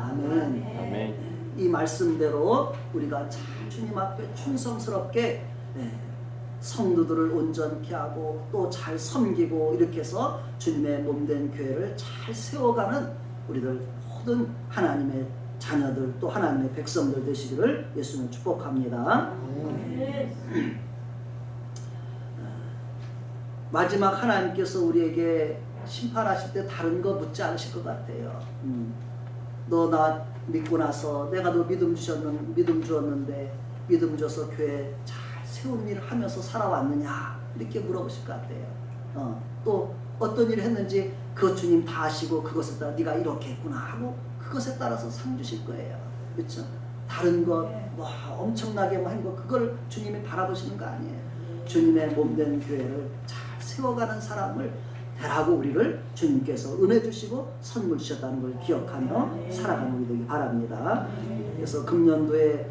아멘. 아멘. 이 말씀대로 우리가 잘 주님 앞에 충성스럽게 성도들을 온전케 하고 또 잘 섬기고 이렇게 해서 주님의 몸된 교회를 잘 세워가는 우리들 모든 하나님의 자녀들 또 하나님의 백성들 되시기를 예수님 축복합니다. 마지막 하나님께서 우리에게 심판하실 때 다른 거 묻지 않으실 것 같아요. 너 나 믿고 나서 내가 너 믿음 주었는데 믿음 줘서 교회 잘 세우는 일을 하면서 살아왔느냐 이렇게 물어보실 것 같아요. 또 어떤 일을 했는지 그것 주님 다 아시고 그것에 따라 네가 이렇게 했구나 하고 그것에 따라서 상 주실 거예요. 그렇죠? 다른 것 뭐 엄청나게 뭐 한 거 그걸 주님이 바라보시는 거 아니에요. 주님의 몸된 교회를 잘 세워가는 사람을 되라고 우리를 주님께서 은혜 주시고 선물 주셨다는 걸 기억하며 살아가는 우리 되기 바랍니다. 그래서 금년도에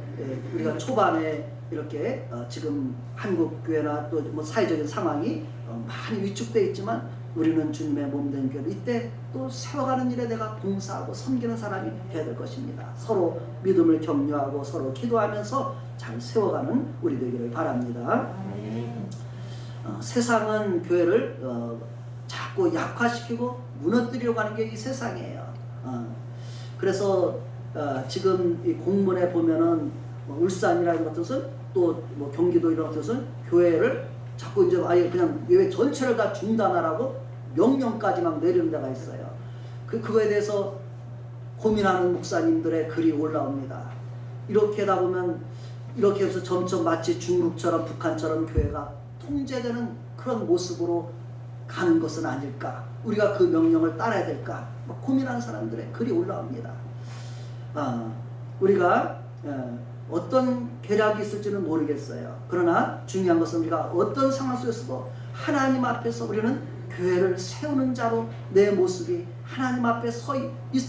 우리가 초반에 이렇게 지금 한국 교회나 또 뭐 사회적인 상황이 많이 위축되어 있지만 우리는 주님의 몸된 교회를 이때 또 세워가는 일에 내가 봉사하고 섬기는 사람이 되어야 될 것입니다. 서로 믿음을 격려하고 서로 기도하면서 잘 세워가는 우리 되기를 바랍니다. 세상은 교회를 자꾸 약화시키고 무너뜨리려고 하는 게 이 세상이에요. 그래서 지금 이 공문에 보면은 울산이라는 것은 또 뭐 경기도 이런 것은 교회를 자꾸 이제 아예 그냥 예배 전체를 다 중단하라고 명령까지 막 내리는 데가 있어요. 그거에 대해서 고민하는 목사님들의 글이 올라옵니다. 이렇게 하다 보면 이렇게 해서 점점 마치 중국처럼 북한처럼 교회가 통제되는 그런 모습으로 가는 것은 아닐까? 우리가 그 명령을 따라야 될까? 막 고민하는 사람들의 글이 올라옵니다. 우리가 어떤 계략이 있을지는 모르겠어요. 그러나 중요한 것은 우리가 어떤 상황 속에서도 하나님 앞에서 우리는 교회를 세우는 자로 내 모습이 하나님 앞에 서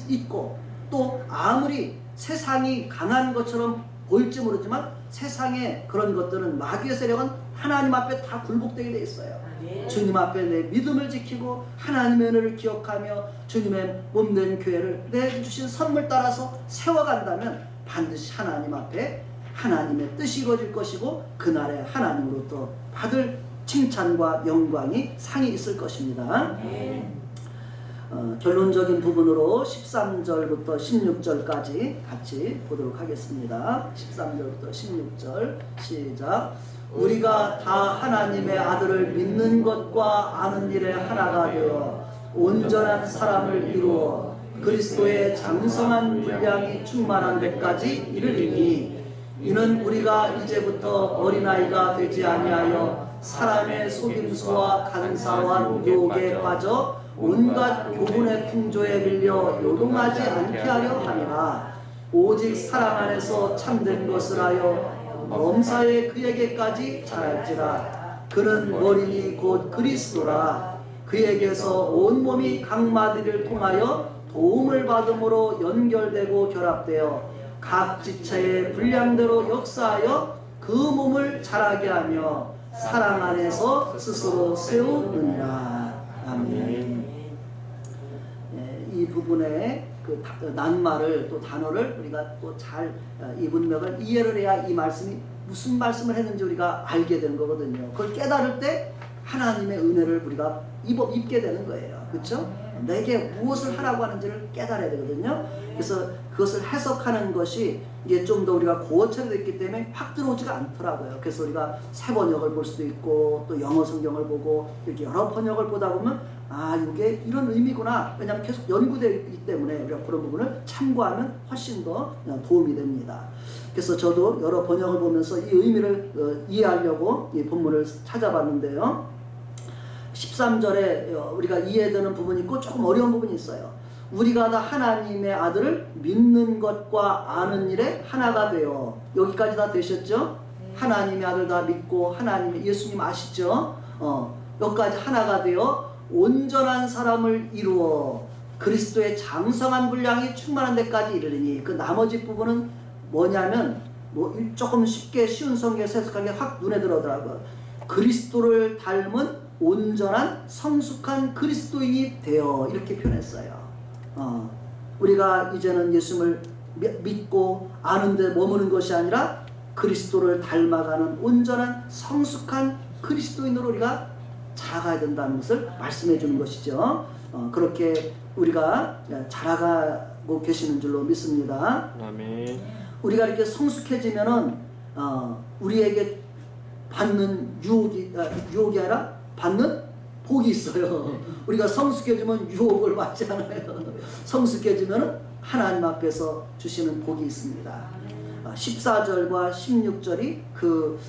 있고 또 아무리 세상이 강한 것처럼 보일지 모르지만 세상의 그런 것들은 마귀의 세력은 하나님 앞에 다 굴복되게 돼 있어요. 주님 앞에 내 믿음을 지키고 하나님의 은혜를 기억하며 주님의 몸된 교회를 내주신 선물 따라서 세워간다면 반드시 하나님 앞에 하나님의 뜻이 이루어질 것이고 그날에 하나님으로부터 받을 칭찬과 영광이 상이 있을 것입니다. 결론적인 부분으로 13절부터 16절까지 같이 보도록 하겠습니다. 13절부터 16절 시작. 우리가 다 하나님의 아들을 믿는 것과 아는 일에 하나가 되어 온전한 사람을 이루어 그리스도의 장성한 분량이 충만한 데까지 이르리니 이는 우리가 이제부터 어린아이가 되지 아니하여 사람의 속임수와 간사와 유혹에 빠져 온갖 교훈의 풍조에 밀려 요동하지 않게 하려 함이라. 오직 사랑 안에서 참된 것을 하여 범사에 그에게까지 자랄지라. 그는 머리니 곧 그리스도라. 그에게서 온몸이 각 마디를 통하여 도움을 받음으로 연결되고 결합되어 각 지체의 분량대로 역사하여 그 몸을 자라게 하며 사랑 안에서 스스로 세우느니라. 아멘. 이 부분에 그 낱말을 또 단어를 우리가 또 잘 이 문맥을 이해를 해야 이 말씀이 무슨 말씀을 했는지 우리가 알게 되는 거거든요. 그걸 깨달을 때 하나님의 은혜를 우리가 입게 되는 거예요. 그렇죠? 내게 무엇을 하라고 하는지를 깨달아야 되거든요. 그래서 그것을 해석하는 것이 이게 좀 더 우리가 고어처리됐기 때문에 확 들어오지가 않더라고요. 그래서 우리가 새 번역을 볼 수도 있고 또 영어 성경을 보고 이렇게 여러 번역을 보다 보면 아 이게 이런 의미구나. 왜냐하면 계속 연구되기 때문에 우리가 그런 부분을 참고하면 훨씬 더 도움이 됩니다. 그래서 저도 여러 번역을 보면서 이 의미를 이해하려고 이 본문을 찾아봤는데요. 13절에 우리가 이해되는 부분이 있고 조금 어려운 부분이 있어요. 우리가 다 하나님의 아들을 믿는 것과 아는 일에 하나가 되어. 여기까지 다 되셨죠? 하나님의 아들 다 믿고 하나님의 예수님 아시죠? 여기까지 하나가 되어 온전한 사람을 이루어 그리스도의 장성한 분량이 충만한 데까지 이르리니. 그 나머지 부분은 뭐냐면 조금 쉽게 쉬운 성경에서 해석하는 게 확 눈에 들어오더라고요. 그리스도를 닮은 온전한 성숙한 그리스도인이 되어 이렇게 표현했어요. 우리가 이제는 예수님을 믿고 아는데 머무는 것이 아니라 그리스도를 닮아가는 온전한 성숙한 그리스도인으로 우리가 자라가야 된다는 것을 말씀해 주는 것이죠. 그렇게 우리가 자라가고 계시는 줄로 믿습니다. 아멘. 우리가 이렇게 성숙해지면은 우리에게 받는 유혹이 아니라 받는 복이 있어요. 우리가 성숙해지면 유혹을 받지 않아요. 성숙해지면 하나님 앞에서 주시는 복이 있습니다. 14절과 16절이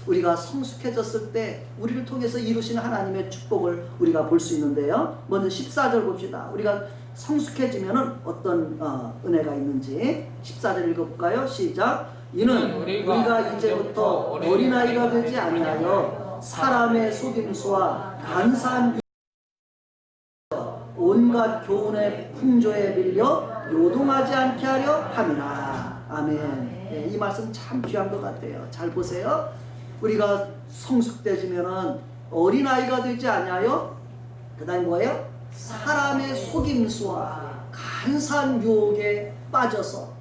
우리가 성숙해졌을 때 우리를 통해서 이루시는 하나님의 축복을 우리가 볼 수 있는데요. 먼저 14절 봅시다. 우리가 성숙해지면 어떤 은혜가 있는지 14절 읽어볼까요? 시작. 이는 우리가 이제부터 어린아이가 되지 아니하여 사람의 속임수와 간사한 온갖 교훈의 풍조에 밀려 요동하지 않게 하려 함이라. 아멘. 이 말씀 참 귀한 것 같아요. 잘 보세요. 우리가 성숙되지면은 어린아이가 되지 아니하여 그 다음에 뭐예요? 사람의 속임수와 간사한 유혹에 빠져서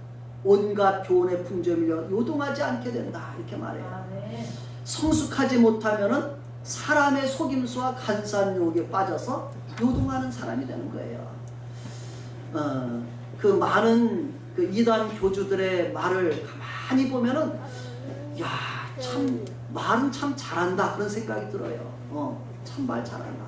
온갖 교훈의 풍조에 밀려 요동하지 않게 된다. 이렇게 말해요. 성숙하지 못하면은 사람의 속임수와 간사한 유혹에 빠져서 요동하는 사람이 되는 거예요. 그 많은 그 이단 교주들의 말을 가만히 보면은 참 말은 참 잘한다 그런 생각이 들어요. 참 말 잘한다.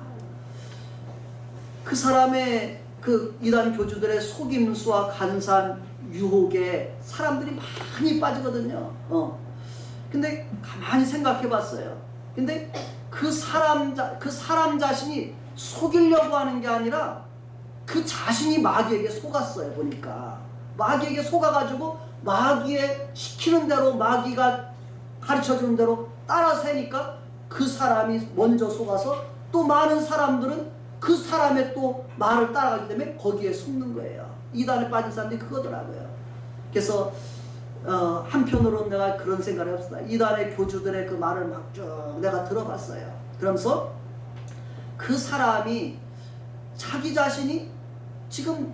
그 사람의 그 이단 교주들의 속임수와 간사한 유혹에 사람들이 많이 빠지거든요. 근데 가만히 생각해 봤어요. 근데 그 사람 자신이 속이려고 하는 게 아니라 그 자신이 마귀에게 속았어요. 보니까 마귀에게 속아가지고 마귀의 시키는 대로 마귀가 가르쳐주는 대로 따라서 하니까 그 사람이 먼저 속아서 또 많은 사람들은 그 사람의 또 말을 따라가기 때문에 거기에 속는 거예요. 이단에 빠진 사람들이 그거더라고요. 그래서 한편으로는 내가 그런 생각을 해봤습니다. 이단의 교주들의 그 말을 막 쭉 내가 들어봤어요. 그러면서 그 사람이 자기 자신이 지금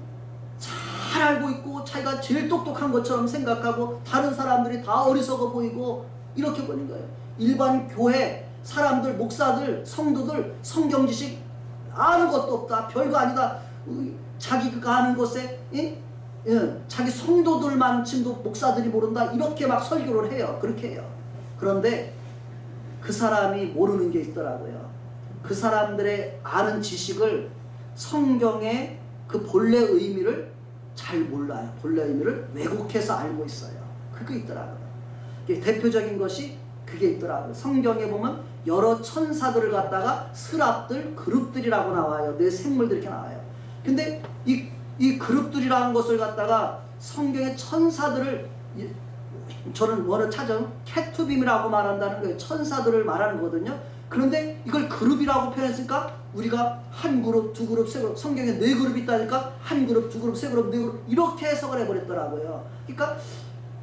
잘 알고 있고 자기가 제일 똑똑한 것처럼 생각하고 다른 사람들이 다 어리석어 보이고 이렇게 보는 거예요. 일반 교회 사람들, 목사들, 성도들 성경 지식 아는 것도 없다. 별거 아니다. 자기가 아는 것에 자기 성도들만 지금도 목사들이 모른다. 이렇게 막 설교를 해요. 그렇게 해요. 그런데 그 사람이 모르는 게 있더라고요. 그 사람들의 아는 지식을 성경의 그 본래 의미를 잘 몰라요. 본래 의미를 왜곡해서 알고 있어요. 그게 있더라고요. 대표적인 것이 그게 있더라고요. 성경에 보면 여러 천사들을 갖다가 스랍들, 그룹들이라고 나와요. 내 생물들 이렇게 나와요. 근데 이 그룹들이라는 것을 갖다가 성경의 천사들을 저는 원어 찾아보면 케투빔이라고 말한다는 거예요. 천사들을 말하는 거거든요. 그런데 이걸 그룹이라고 표현했으니까 우리가 한 그룹, 두 그룹, 세 그룹, 성경에 네 그룹이 있다니까 한 그룹, 두 그룹, 세 그룹, 네 그룹 이렇게 해석을 해버렸더라고요. 그러니까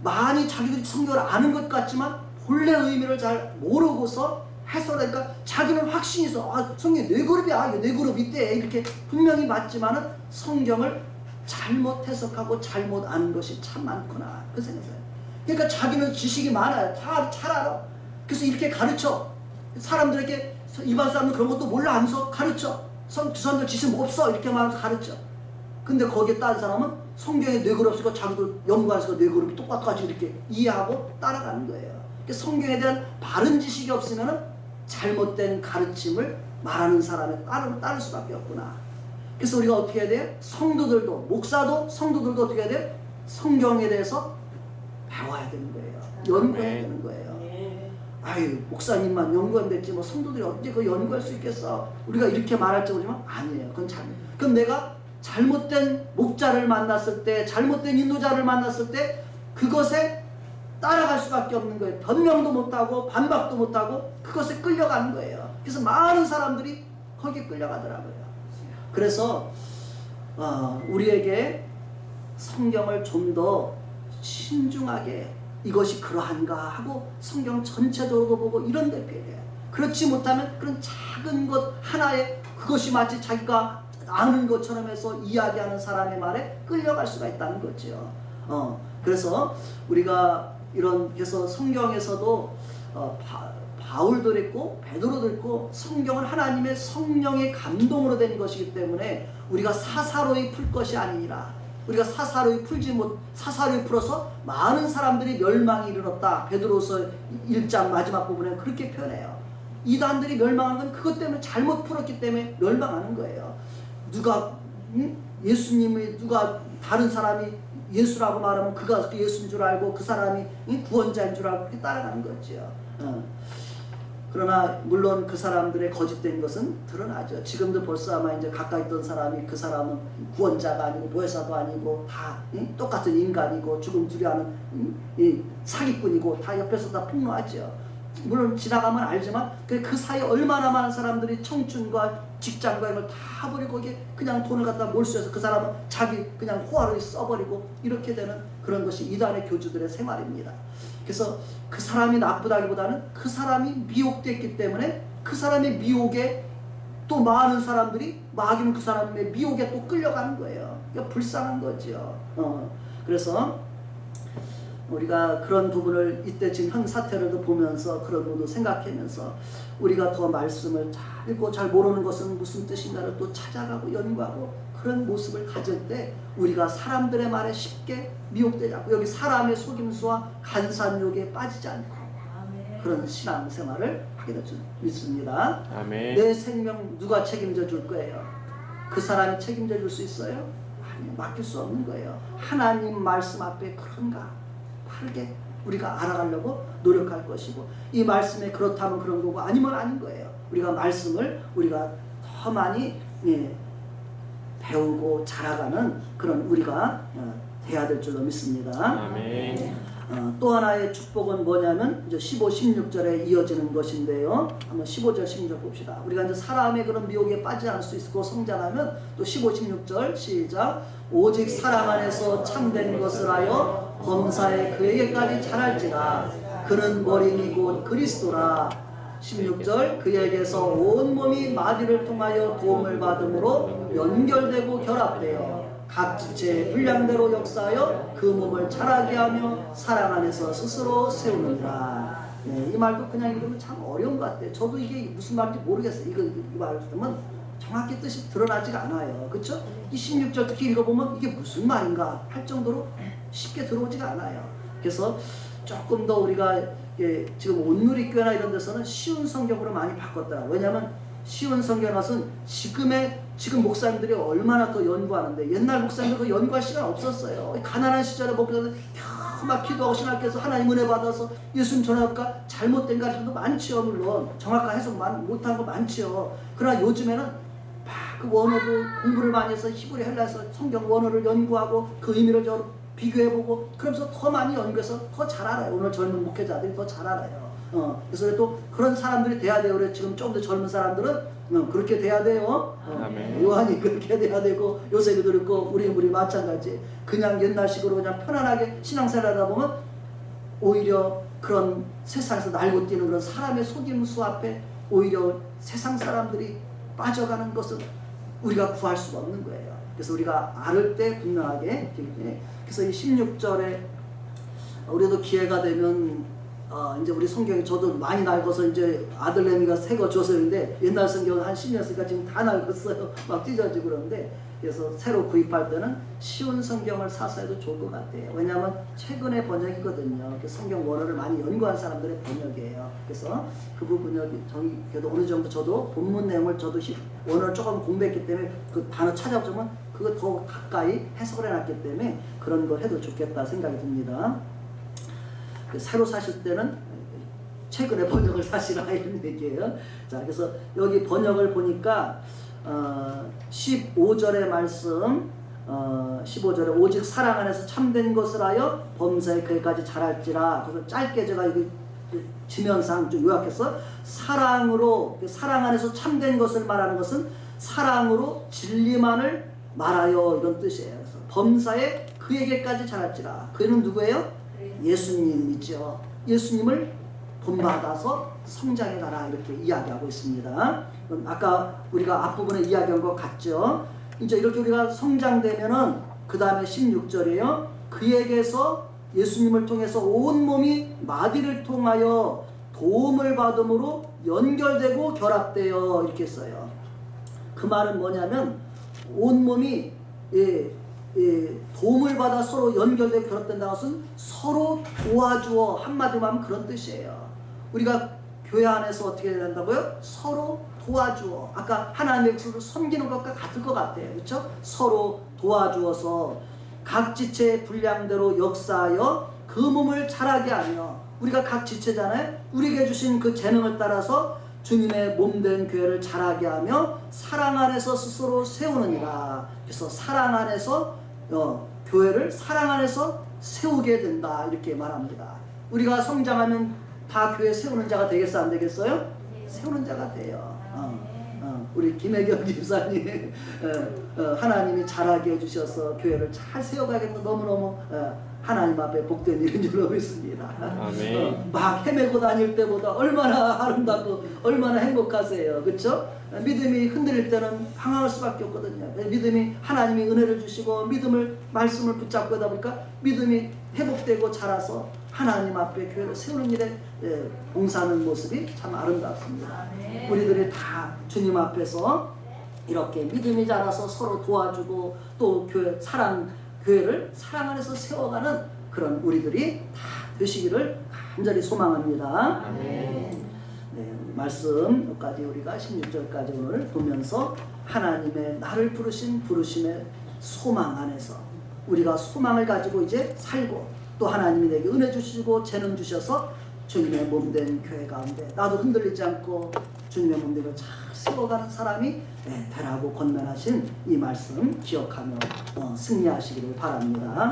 많이 자기들이 성경을 아는 것 같지만 본래 의미를 잘 모르고서 해석하니까 자기는 확신이 있어. 아, 성경에 네 그룹이야. 네 그룹 있대. 이렇게 분명히 맞지만은 성경을 잘못 해석하고 잘못 아는 것이 참 많구나. 그 생각이에요. 그러니까 자기는 지식이 많아요. 다 잘 알아. 그래서 이렇게 가르쳐. 사람들에게 일반 사람은 그런 것도 몰라 하면서 가르쳐. 그 사람들 지식 없어. 이렇게 말하면서 가르쳐. 근데 거기에 다른 사람은 성경에 네 그룹 없으니까 자기도 연구해서 네 그룹이 똑같이 이렇게 이해하고 따라가는 거예요. 그러니까 성경에 대한 바른 지식이 없으면 잘못된 가르침을 말하는 사람에 따를 수밖에 없구나. 그래서 우리가 어떻게 해야 돼요? 성도들도, 목사도, 성도들도 어떻게 해야 돼요? 성경에 대해서 배워야 되는 거예요. 연구해야 되는 거예요. 아유, 목사님만 연구하면 됐지 뭐 성도들이 언제 그거 연구할 수 있겠어? 우리가 이렇게 말할지 모르지만 아니에요. 그건 잘못. 그럼 내가 잘못된 목자를 만났을 때, 잘못된 인도자를 만났을 때 그것에 따라갈 수밖에 없는 거예요. 변명도 못하고 반박도 못하고 그것에 끌려가는 거예요. 그래서 많은 사람들이 거기에 끌려가더라고요. 그래서 우리에게 성경을 좀 더 신중하게 이것이 그러한가 하고 성경 전체적으로 보고 이런 데 필요해요. 그렇지 못하면 그런 작은 것 하나에 그것이 마치 자기가 아는 것처럼 해서 이야기하는 사람의 말에 끌려갈 수가 있다는 거죠. 그래서 우리가 이런 그래서 성경에서도 바울도 있고 베드로도 있고 성경은 하나님의 성령의 감동으로 된 것이기 때문에 우리가 사사로이 풀 것이 아니니라. 우리가 사사로이 풀어서 많은 사람들이 멸망에 이르렀다. 베드로서 1장 마지막 부분에 그렇게 표현해요. 이단들이 멸망한 건 그것 때문에 잘못 풀었기 때문에 멸망하는 거예요. 누가 예수님이 누가 다른 사람이 예수라고 말하면 그가 예수인 줄 알고 그 사람이 구원자인 줄 알고 그렇게 따라가는 거죠. 그러나 물론 그 사람들의 거짓된 것은 드러나죠. 지금도 벌써 아마 이제 가까이 있던 사람이 그 사람은 구원자가 아니고 보혜사도 아니고 다 똑같은 인간이고 죽음 두려워하는 사기꾼이고 다 옆에서 다 폭로하죠. 물론 지나가면 알지만 그 사이에 얼마나 많은 사람들이 청춘과 직장과 이걸 다 버리고 거기에 그냥 돈을 갖다 몰수해서 그 사람은 자기 그냥 호화를 써버리고 이렇게 되는 그런 것이 이단의 교주들의 생활입니다. 그래서 그 사람이 나쁘다기보다는 그 사람이 미혹됐기 때문에 그 사람의 미혹에 또 많은 사람들이 마귀는 그 사람의 미혹에 또 끌려가는 거예요. 그러니까 불쌍한 거죠. 그래서 우리가 그런 부분을 이때 지금 현 사태를 보면서 그런 부분도 생각하면서 우리가 더 말씀을 잘 읽고 잘 모르는 것은 무슨 뜻인가를 또 찾아가고 연구하고 그런 모습을 가질 때 우리가 사람들의 말에 쉽게 미혹되지 않고 여기 사람의 속임수와 간산욕에 빠지지 않고 그런 신앙생활을 하게 될 줄 믿습니다. 아멘. 내 생명 누가 책임져 줄 거예요? 그 사람이 책임져 줄 수 있어요? 아니요, 맡길 수 없는 거예요. 하나님 말씀 앞에 그런가 바르게 우리가 알아가려고 노력할 것이고 이 말씀에 그렇다면 그런 거고 아니면 아닌 거예요. 우리가 말씀을 우리가 더 많이 배우고 자라가는 그런 우리가 돼야 될 줄로 믿습니다. 아멘. 또 하나의 축복은 뭐냐면 이제 15, 16절에 이어지는 것인데요. 한번 15절, 16절 봅시다. 우리가 이제 사람의 그런 미혹에 빠지지 않을 수 있고 성장하면 또 15, 16절 시작. 오직 사랑 안에서 참된 것을 하여 범사에 그에게까지 자랄지라. 그는 머리니 곧 그리스도라. 16절 그에게서 온몸이 마디를 통하여 도움을 받음으로 연결되고 결합되어 각 지체의 분량대로 역사하여 그 몸을 자라게 하며 사랑 안에서 스스로 세우느니라. 이 말도 그냥 읽으면 참 어려운 것 같아요. 저도 이게 무슨 말인지 모르겠어요. 이 말을 들으면 정확히 뜻이 드러나지가 않아요. 그렇죠? 이 16절 특히 읽어보면 이게 무슨 말인가 할 정도로 쉽게 들어오지가 않아요. 그래서 조금 더 우리가 지금 온누리교회나 이런 데서는 쉬운 성경으로 많이 바꿨더라. 왜냐하면 쉬운 성경은 지금 목사님들이 얼마나 더 연구하는데 옛날 목사님들 그 연구할 시간 없었어요. 가난한 시절에 목사님들 겨우 막 기도하고 신학교에서 하나님 은혜 받아서 예수님 전하니까 잘못된 가르침도 많지요. 물론 정확한 해석 못한 거 많지요. 그러나 요즘에는 막 그 원어도 공부를 많이 해서 히브리 헬라에서 성경 원어를 연구하고 그 의미를 비교해보고 그러면서 더 많이 연구해서 더 잘 알아요. 오늘 젊은 목회자들이 더 잘 알아요. 그래서 또 그런 사람들이 돼야 돼요. 그래 지금 좀 더 젊은 사람들은 그렇게 돼야 돼요. 아멘. 요한이 그렇게 돼야 되고 요셉이도 그렇고 우리 마찬가지. 그냥 옛날식으로 그냥 편안하게 신앙생활하다 보면 오히려 그런 세상에서 날고 뛰는 그런 사람의 속임수 앞에 오히려 세상 사람들이 빠져가는 것을 우리가 구할 수가 없는 거예요. 그래서 우리가 알을 때 분명하게, 그래서 이 16절에 우리도 기회가 되면 이제 우리 성경이 저도 많이 낡아서 이제 아들내미가 새 거 조서인데 옛날 성경은 한 10년 쓰니까 지금 다 낡았어요. 막 찢어지고 그러는데 그래서 새로 구입할 때는 쉬운 성경을 사서 해도 좋을 것 같아요. 왜냐하면 최근의 번역이거든요. 성경 원어를 많이 연구한 사람들의 번역이에요. 그래서 그 부분이 저희 그래도 어느 정도 저도 본문 내용을 저도 원어를 조금 공부했기 때문에 그 단어 찾아보면 그거 더 가까이 해석을 해놨기 때문에 그런 거 해도 좋겠다 생각이 듭니다. 새로 사실 때는 최근에 번역을 사시라 이런 얘기예요. 자, 그래서 여기 번역을 보니까 15절의 말씀, 15절에 오직 사랑 안에서 참된 것을 하여 범사에 그에까지 자랄지라. 그래서 짧게 제가 이거 지면상 좀 요약해서 사랑으로, 사랑 안에서 참된 것을 말하는 것은 사랑으로 진리만을 말하여 이런 뜻이에요. 그래서 범사에 그에게까지 자랄지라. 그는 누구예요? 예수님이죠. 예수님을 본받아서 성장해 가라 이렇게 이야기하고 있습니다. 아까 우리가 앞부분에 이야기한 것 같죠. 이제 이렇게 우리가 성장되면은 그 다음에 16절이에요. 그에게서 예수님을 통해서 온 몸이 마디를 통하여 도움을 받음으로 연결되고 결합되어 이렇게 써요. 그 말은 뭐냐면 온 몸이 도움을 받아 서로 연결되고 결합된다는 것은 서로 도와주어, 한마디로 하면 그런 뜻이에요. 우리가 교회 안에서 어떻게 된다고요? 서로 도와주어. 아까 하나님의 백성을 섬기는 것과 같을 것 같아요. 그렇죠? 서로 도와주어서 각 지체의 분량대로 역사하여 그 몸을 자라게 하며, 우리가 각 지체잖아요. 우리에게 주신 그 재능을 따라서 주님의 몸된 교회를 자라게 하며 사랑 안에서 스스로 세우느니라. 그래서 사랑 안에서 교회를 사랑 안에서 세우게 된다 이렇게 말합니다. 우리가 성장하면 다 교회 세우는 자가 되겠어 안 되겠어요? 세우는 자가 돼요. 우리 김혜경 집사님 하나님이 잘하게 해주셔서 교회를 잘 세워가겠다. 너무너무 하나님 앞에 복된 일인 줄 믿습니다. 아멘. 막 헤매고 다닐 때보다 얼마나 아름답고 얼마나 행복하세요. 그렇죠? 믿음이 흔들릴 때는 방황할 수밖에 없거든요. 믿음이 하나님이 은혜를 주시고 믿음을 말씀을 붙잡고 하다 보니까 믿음이 회복되고 자라서 하나님 앞에 교회를 세우는 일에 봉사하는 모습이 참 아름답습니다. 우리들이 다 주님 앞에서 이렇게 믿음이 자라서 서로 도와주고 또 교회를 사랑 안에서 세워가는 그런 우리들이 다 되시기를 간절히 소망합니다. 말씀까지 우리가 16절까지 오늘 보면서 하나님의 나를 부르심의 소망 안에서 우리가 소망을 가지고 이제 살고 또 하나님이 내게 은혜 주시고 재능 주셔서 주님의 몸된 교회 가운데 나도 흔들리지 않고 주님의 몸된 잘 세워가는 사람이 되라고 권면하신 이 말씀 기억하며 승리하시기를 바랍니다.